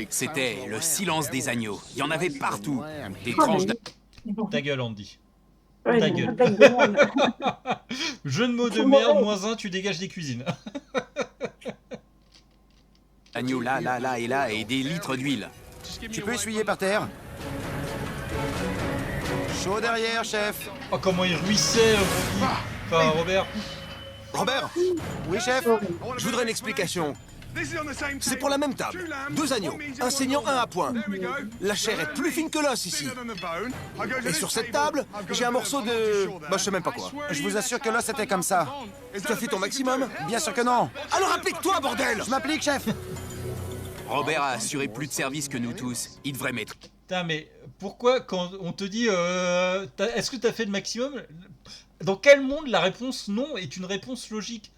C'était le silence des agneaux. Il y en avait partout. Des tranches de... Ta gueule, Andy. Ouais, Ta il y a gueule. pas de demande. Jeu de mots de merde, -1, tu dégages des cuisines. agneaux là, là, là et là, et des litres d'huile. Tu peux essuyer par terre? Chaud derrière, chef. Oh, comment il ruisselle, Rocky. Enfin, Robert. Robert, Oui, chef. je voudrais une explication. C'est pour la même table. 2 agneaux, un saignant, un à point. La chair est plus fine que l'os ici. Et sur cette table, j'ai un morceau de... Bah, je sais même pas quoi. Je vous assure que l'os était comme ça. Tu as fait ton maximum? Bien sûr que non. Alors applique-toi, bordel! Je m'applique, chef. Robert a assuré plus de service que nous tous. Il devrait mettre... Putain, mais pourquoi quand on te dit est-ce que t'as fait le maximum? Dans quel monde la réponse non est une réponse logique?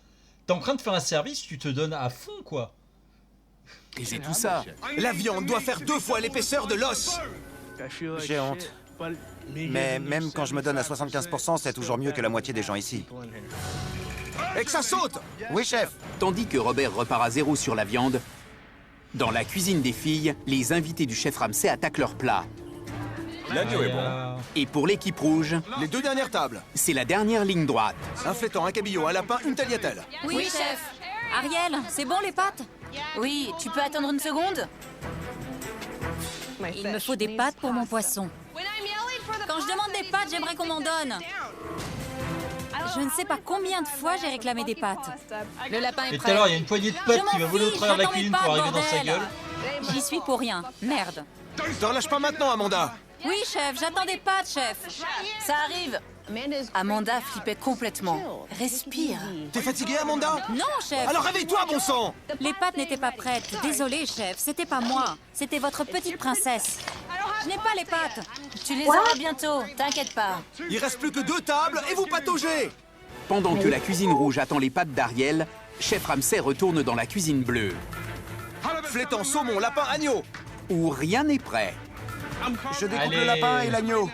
T'es en train de faire un service, tu te donnes à fond, quoi. Et c'est tout ça. La viande doit faire 2 fois l'épaisseur de l'os. J'ai honte. Mais même quand je me donne à 75%, c'est toujours mieux que la moitié des gens ici. Et que ça saute! Oui, chef. Tandis que Robert repart à zéro sur la viande, dans la cuisine des filles, les invités du chef Ramsay attaquent leur plat. L'agneau est bon. Et pour l'équipe rouge, Les 2 dernières tables. c'est la dernière ligne droite. Un flétan, un cabillaud, un lapin, une tagliatelle. Oui, chef. Ariel, c'est bon les pâtes? Oui, tu peux attendre une seconde? Il me faut des pâtes pour mon poisson. Quand je demande des pâtes, j'aimerais qu'on m'en donne. Je ne sais pas combien de fois j'ai réclamé des pâtes. Le lapin est Et tout à l'heure, prêt. il y a une poignée de Je potes qui m'en va voler au fiche, travers de la j'attends mes cuisine pour pâtes, arriver dans sa bordel. gueule. J'y suis pour rien. Merde. Te relâche pas maintenant, Amanda. Oui, chef, j'attends des pâtes, chef. Ça arrive. Amanda flippait complètement. Respire. T'es fatiguée, Amanda? Non, chef. Alors réveille-toi, bon sang! Les pâtes n'étaient pas prêtes. Désolé, chef, c'était pas moi. C'était votre petite princesse. Je n'ai pas les pâtes. Tu les auras bientôt, t'inquiète pas. Il reste plus que 2 tables et vous pataugez! Pendant que la cuisine rouge attend les pâtes d'Ariel, chef Ramsay retourne dans la cuisine bleue, Flétan, saumon, lapin, agneau. où rien n'est prêt. Je découpe Allez. le lapin et l'agneau.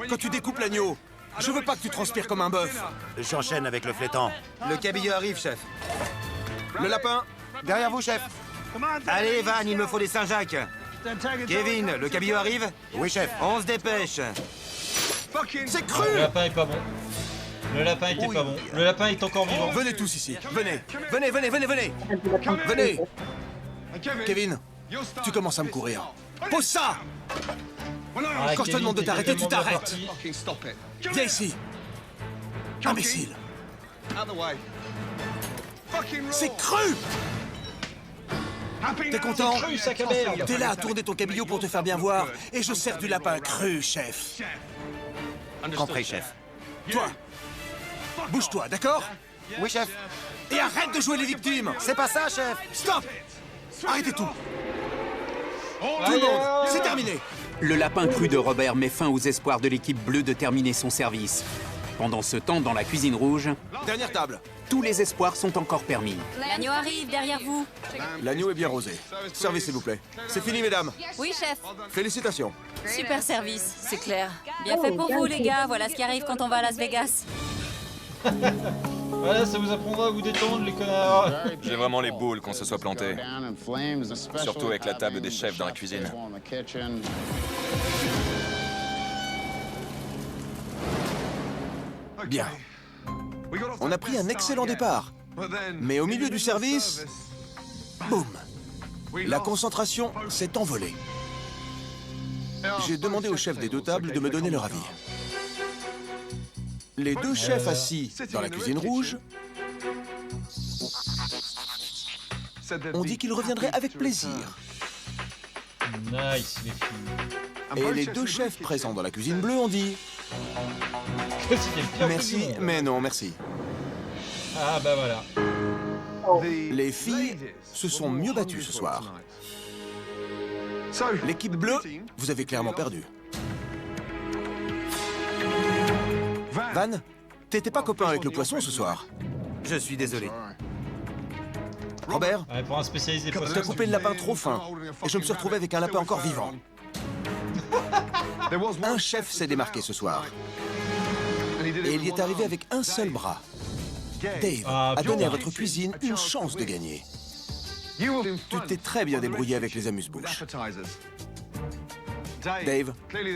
Quand tu découpes l'agneau, je veux pas que tu transpires comme un bœuf. J'enchaîne avec le flétan. Le cabillaud arrive, chef. Le lapin, Derrière vous, chef. Allez, Van, il me faut des Saint-Jacques. Kevin, le cabillaud arrive? Oui, chef. On se dépêche. c'est cru! Le lapin est pas bon. Le lapin était Oui. pas bon. Le lapin est encore vivant. Venez tous ici. Venez. Venez, venez, venez, venez. Venez. Kevin, tu commences à me courir. Pose ça! Ah, Quand je te Kevin, demande de t'es t'arrêter, tu tellement bien t'arrêtes. parti. Viens ici. Imbécile. C'est cru! T'es content? Cru, sac à merde. T'es là à tourner ton cabillaud pour te faire bien voir. Et je sers du lapin cru, chef. Compris, chef. Toi, bouge-toi, d'accord? Oui, chef. Et arrête de jouer les victimes! C'est pas ça, chef. Stop! Arrêtez tout! Tout le monde, c'est terminé! Le lapin cru de Robert met fin aux espoirs de l'équipe bleue de terminer son service. Pendant ce temps, dans la cuisine rouge, Dernière table. tous les espoirs sont encore permis. L'agneau arrive derrière vous. L'agneau est bien rosé. Servez, s'il vous plaît. C'est fini, mesdames. Oui, chef. Félicitations. Super service. C'est clair. Bien fait pour vous, les gars. Voilà ce qui arrive quand on va à Las Vegas. Voilà, ça vous apprendra à vous détendre, les connards. J'ai vraiment les boules qu'on se soit planté. Surtout avec la table des chefs dans la cuisine. Bien. On a pris un excellent départ. Mais au milieu du service, boum! La concentration s'est envolée. J'ai demandé aux chefs des 2 tables de me donner leur avis. Les 2 chefs assis dans la cuisine rouge ont dit qu'ils reviendraient avec plaisir. Nice, les filles. Et les 2 chefs présents dans la cuisine bleue ont dit C'était le pire truc du merci, monde. mais non, merci. Ah bah voilà. Les filles se sont mieux battues ce soir. L'équipe bleue, vous avez clairement perdu. Van, t'étais pas copain avec le poisson ce soir. Je suis désolé. Robert, Ouais, pour un spécialiste des poissons. t'as coupé le lapin trop fin. Et je me suis retrouvé avec un lapin encore vivant. Un chef s'est démarqué ce soir. Et il y est arrivé avec un seul bras. Dave Ah, a donné à putain. votre cuisine une chance de gagner. Tu t'es très bien débrouillé avec les amuse-bouches. Dave,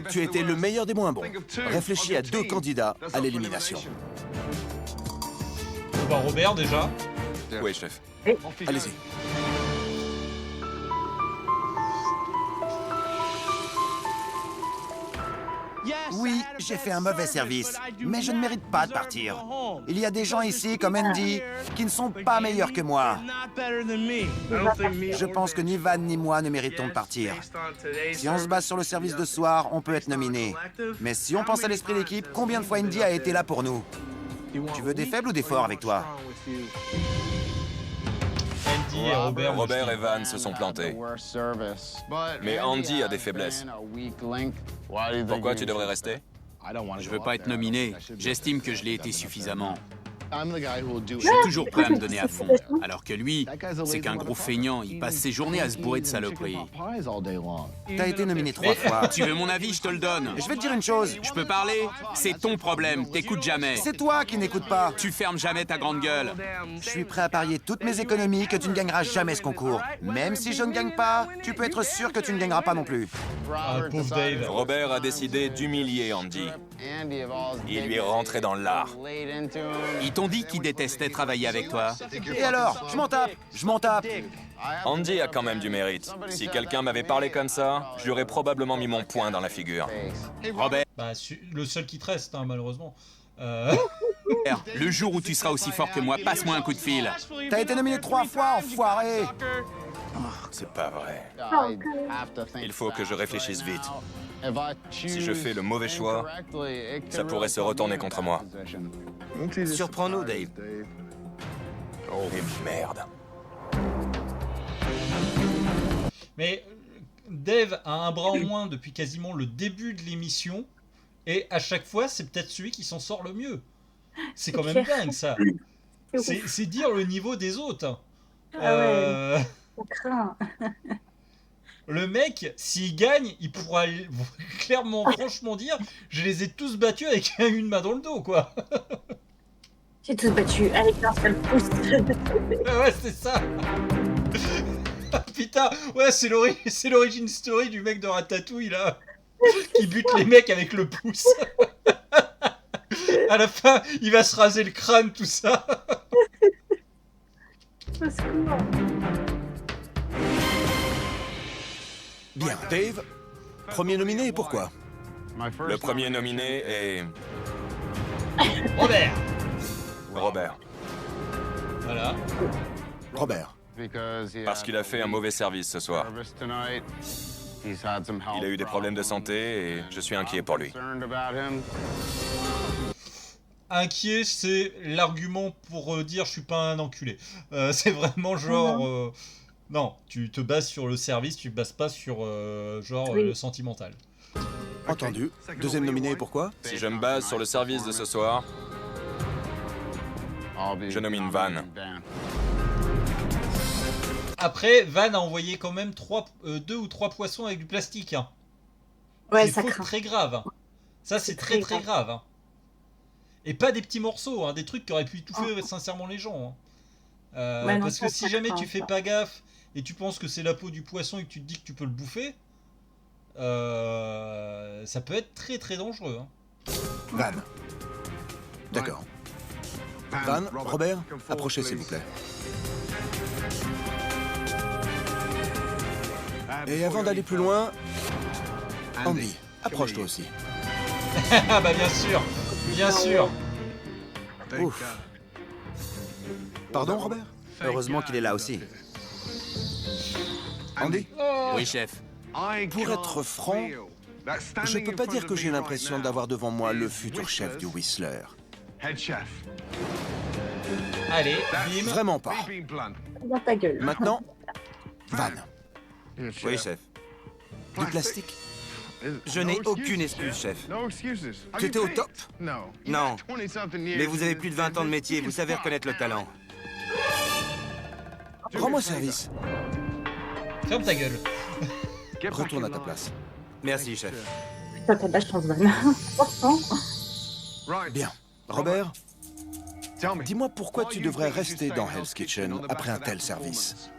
tu étais le meilleur des moins bons. Réfléchis à 2 candidats à l'élimination. Bah, Robert, déjà. Oui, chef. Allez-y. Oui, j'ai fait un mauvais service, mais je ne mérite pas de partir. Il y a des gens ici, comme Andy, qui ne sont pas meilleurs que moi. Je pense que ni Van ni moi ne méritons de partir. Si on se base sur le service de ce soir, on peut être nominé. Mais si on pense à l'esprit d'équipe, combien de fois Andy a été là pour nous? Tu veux des faibles ou des forts avec toi? Andy et Robert. Robert et Van se sont plantés. Mais Andy a des faiblesses. Pourquoi tu devrais rester? Je veux pas être nominé. J'estime que je l'ai été suffisamment. Je suis toujours prêt à me donner à fond. Alors que lui, c'est qu'un gros feignant, il passe ses journées à se bourrer de saloperies. T'as été nominé 3 fois. Tu veux mon avis, je te le donne. Je vais te dire une chose. Je peux parler? C'est ton problème, t'écoutes jamais. C'est toi qui n'écoutes pas. Tu fermes jamais ta grande gueule. Je suis prêt à parier toutes mes économies que tu ne gagneras jamais ce concours. Même si je ne gagne pas, tu peux être sûr que tu ne gagneras pas non plus. Ah, pauvre Dave. Robert a décidé d'humilier Andy. Il lui est rentré dans l'art. Ils t'ont dit qu'ils détestaient travailler avec toi. Et alors? Je m'en tape. Je m'en tape. Andy a quand même du mérite. Si quelqu'un m'avait parlé comme ça, je lui aurais probablement mis mon poing dans la figure. Robert, Bah, le seul qui te reste, hein, malheureusement. le jour où tu seras aussi fort que moi, passe-moi un coup de fil. T'as été nominé 3 fois, enfoiré. C'est pas vrai. Il faut que je réfléchisse vite. Si je fais le mauvais choix, ça pourrait se retourner contre moi. Surprends-nous, Dave. Et merde. Mais Dave a un bras en moins depuis quasiment le début de l'émission. Et à chaque fois, c'est peut-être celui qui s'en sort le mieux. C'est quand même dingue, ça. C'est dire le niveau des autres. Ah ouais, ça craint. Le mec, s'il gagne, il pourra clairement, franchement dire, je les ai tous battus avec une main dans le dos, quoi. J'ai tous battu avec un seul pouce. Ouais, c'est ça. Putain, ouais, c'est l'origine story du mec de Ratatouille, là, qui bute les mecs avec le pouce. À la fin, il va se raser le crâne, tout ça. Au secours. Bien, Dave, premier nominé et pourquoi? Le premier nominé est... Robert. Robert. Voilà. Robert. Parce qu'il a fait un mauvais service ce soir. Il a eu des problèmes de santé et je suis inquiet pour lui. Inquiet, c'est l'argument pour dire je suis pas un enculé. C'est vraiment genre... non, tu te bases sur le service, tu te bases pas sur le sentimental. Entendu. Deuxième nominé et pourquoi? Si je me base sur le service de ce soir, je nomine Van. Après, Van a envoyé quand même 2 ou 3 poissons avec du plastique. Hein. Ouais, c'est ça craint. très grave. Ça, c'est très grave. Hein. Et pas des petits morceaux, hein, des trucs qui auraient pu étouffer sincèrement les gens. Hein. Ouais, non, parce que si jamais tu fais pas gaffe et tu penses que c'est la peau du poisson et que tu te dis que tu peux le bouffer, ça peut être très dangereux. Hein. Van. D'accord. Van, Robert, approchez s'il vous plaît. Et avant d'aller plus loin, Andy, approche-toi aussi. Ah bah bien sûr, bien sûr. Ouf. Pardon, Robert? Heureusement qu'il est là aussi. Andy? Oui, chef. Pour être franc, je peux pas dire que j'ai l'impression d'avoir devant moi le futur chef du Whistler. Allez, bim. Vraiment pas. Dans ta gueule. Maintenant, Van. Oui, chef. Du plastique? Je n'ai aucune excuse, chef. Tu étais au top? Non. Mais vous avez plus de 20 ans de métier, vous savez reconnaître le talent. Rends-moi service. Ferme ta gueule. Retourne à ta place. Merci, chef. T'as de la chance, Van. Bien. Robert, dis-moi pourquoi tu devrais rester dans Hell's Kitchen après un tel service.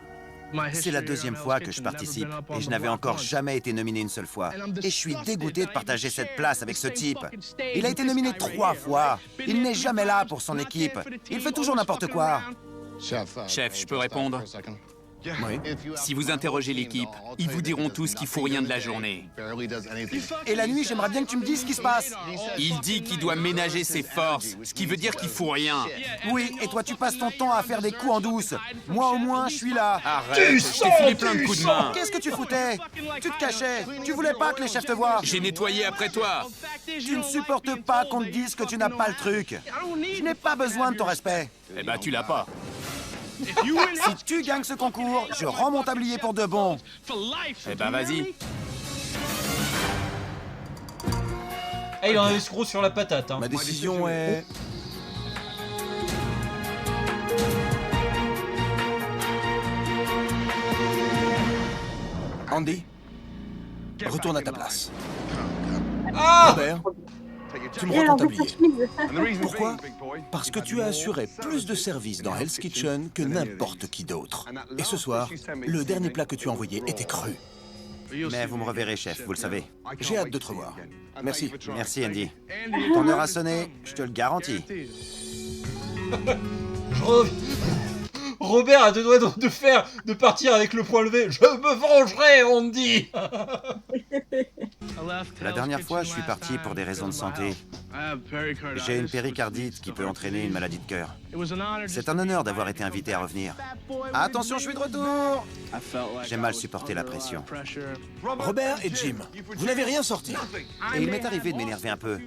C'est la deuxième fois que je participe et je n'avais encore jamais été nominé une seule fois. Et je suis dégoûté de partager cette place avec ce type. Il a été nominé 3 fois. Il n'est jamais là pour son équipe. Il fait toujours n'importe quoi. Chef, je peux répondre? Oui. Si vous interrogez l'équipe, ils vous diront tous qu'il faut rien de la journée. Et la nuit, j'aimerais bien que tu me dises ce qui se passe. Il dit qu'il doit ménager ses forces, ce qui veut dire qu'il faut rien. Oui, et toi, tu passes ton temps à faire des coups en douce. Moi, au moins, je suis là. Arrête, je t'ai filé plein de coups de main. Qu'est-ce que tu foutais? Tu te cachais. Tu voulais pas que les chefs te voient. J'ai nettoyé après toi. Tu ne supportes pas qu'on te dise que tu n'as pas le truc. Je n'ai pas besoin de ton respect. Eh ben, tu l'as pas. Si tu gagnes ce concours, je rends mon tablier pour de bon. Eh ben, vas-y. Eh, il en a escroc sur la patate. Hein. Ma décision est... Andy, retourne à ta place. Ah Robert, tu me rends ton tablier. Pourquoi? Parce que tu as assuré plus de services dans Hell's Kitchen que n'importe qui d'autre. Et ce soir, le dernier plat que tu as envoyé était cru. Mais vous me reverrez, chef, vous le savez. J'ai hâte de te revoir. Merci. Merci, Andy. Ton heure a sonné, je te le garantis. Robert a deux doigts de partir avec le poing levé. Je me vengerai, Andy. La dernière fois, je suis parti pour des raisons de santé. J'ai une péricardite qui peut entraîner une maladie de cœur. C'est un honneur d'avoir été invité à revenir. Attention, je suis de retour! J'ai mal supporté la pression. Robert et Jim, vous n'avez rien sorti. Et il m'est arrivé de m'énerver un peu.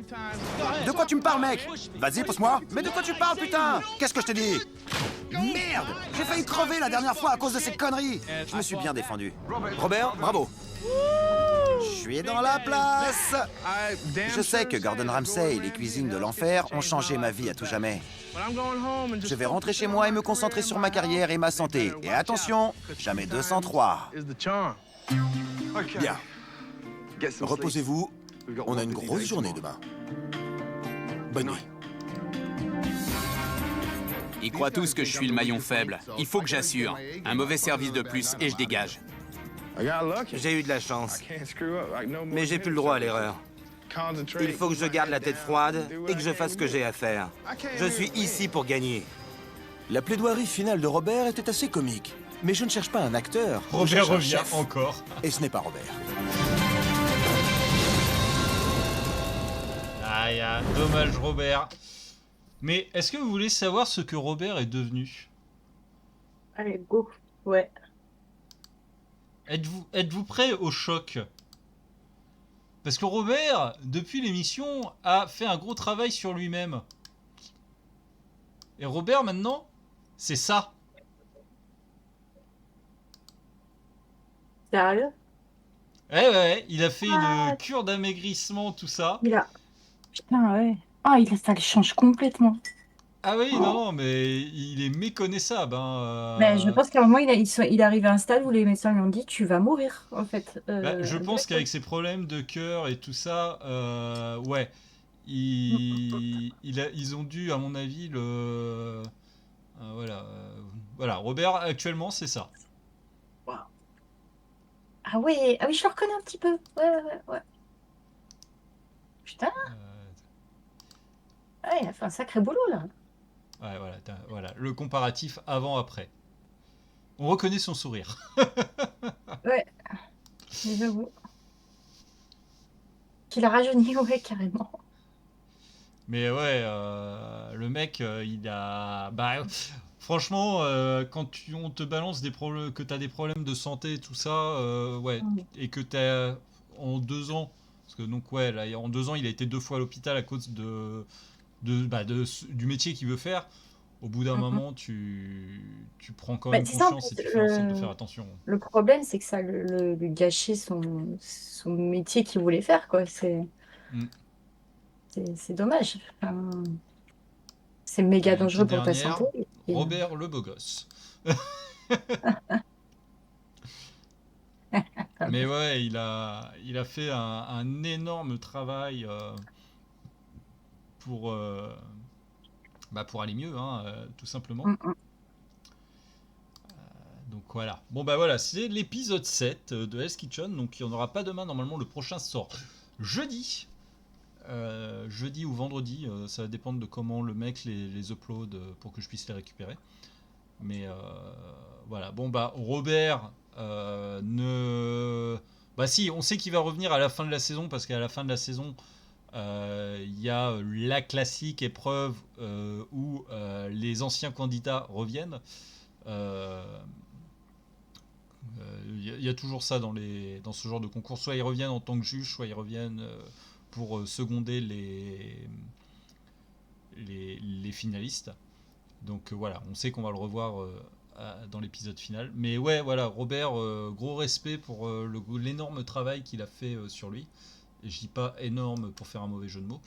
De quoi tu me parles, mec? Vas-y, pousse-moi. Mais de quoi tu parles, putain? Qu'est-ce que je te dis? Merde! J'ai failli crever la dernière fois à cause de ces conneries. Je me suis bien défendu. Robert, bravo. Je suis dans la place. Je sais que Gordon Ramsay et les cuisines de l'enfer ont changé ma vie à tout jamais. Je vais rentrer chez moi et me concentrer sur ma carrière et ma santé. Et attention, jamais 203. Bien. Reposez-vous. On a une grosse journée demain. Bonne nuit. Ils croient tous que je suis le maillon faible. Il faut que j'assure. Un mauvais service de plus et je dégage. J'ai eu de la chance, mais j'ai plus le droit à l'erreur. Il faut que je garde la tête froide et que je fasse ce que j'ai à faire. Je suis ici pour gagner. La plaidoirie finale de Robert était assez comique. Mais je ne cherche pas un acteur. Robert revient encore. Et ce n'est pas Robert. Aïe, dommage Robert. Mais est-ce que vous voulez savoir ce que Robert est devenu? Allez, go. Ouais. Êtes-vous prêt au choc? Parce que Robert, depuis l'émission, a fait un gros travail sur lui-même. Et Robert, maintenant, c'est ça. Sérieux? Ouais, il a fait une cure d'amaigrissement, tout ça. Putain, ouais. Ah, ça le change complètement. Ah oui, non, mais il est méconnaissable. Mais je pense qu'à un moment, il est arrivé à un stade où les médecins lui ont dit tu vas mourir, en fait. Je pense qu'avec ses problèmes de cœur et tout ça, ouais, ils ont dû, à mon avis, le... voilà, Robert, actuellement, c'est ça. Ah oui, je le reconnais un petit peu. Ouais. Putain. Il a fait un sacré boulot, là. Ouais, voilà, le comparatif avant-après. On reconnaît son sourire. Ouais, j'avoue. Qu'il a rajeuni, ouais, carrément. Mais ouais, le mec, il a... franchement, quand on te balance des problèmes, que t'as des problèmes de santé, tout ça, ouais, et que t'as en 2 ans, parce que donc ouais, là, en 2 ans, il a été 2 fois à l'hôpital à cause du métier qu'il veut faire. Au bout d'un moment, tu prends quand même conscience et tu fais en sorte de faire attention. Le problème, c'est que ça lui gâchait son métier qu'il voulait faire, quoi. C'est dommage. Enfin, c'est méga dangereux pour ta santé. Robert le beau gosse. Mais ouais, il a fait un énorme travail pour aller mieux, tout simplement. Donc voilà. Bon voilà, c'est l'épisode 7 de Hell's Kitchen. Donc il n'y en aura pas demain. Normalement, le prochain sort jeudi. Jeudi ou vendredi. Ça va dépendre de comment le mec les upload pour que je puisse les récupérer. Mais voilà. Robert si, on sait qu'il va revenir à la fin de la saison, parce qu'à la fin de la saison, il y a la classique épreuve où les anciens candidats reviennent. Il y a toujours ça dans ce genre de concours. Soit ils reviennent en tant que juge, soit ils reviennent pour seconder les finalistes. Donc voilà, on sait qu'on va le revoir dans l'épisode final. Mais ouais, voilà, Robert, gros respect pour l'énorme travail qu'il a fait sur lui. Et je dis pas énorme pour faire un mauvais jeu de mots.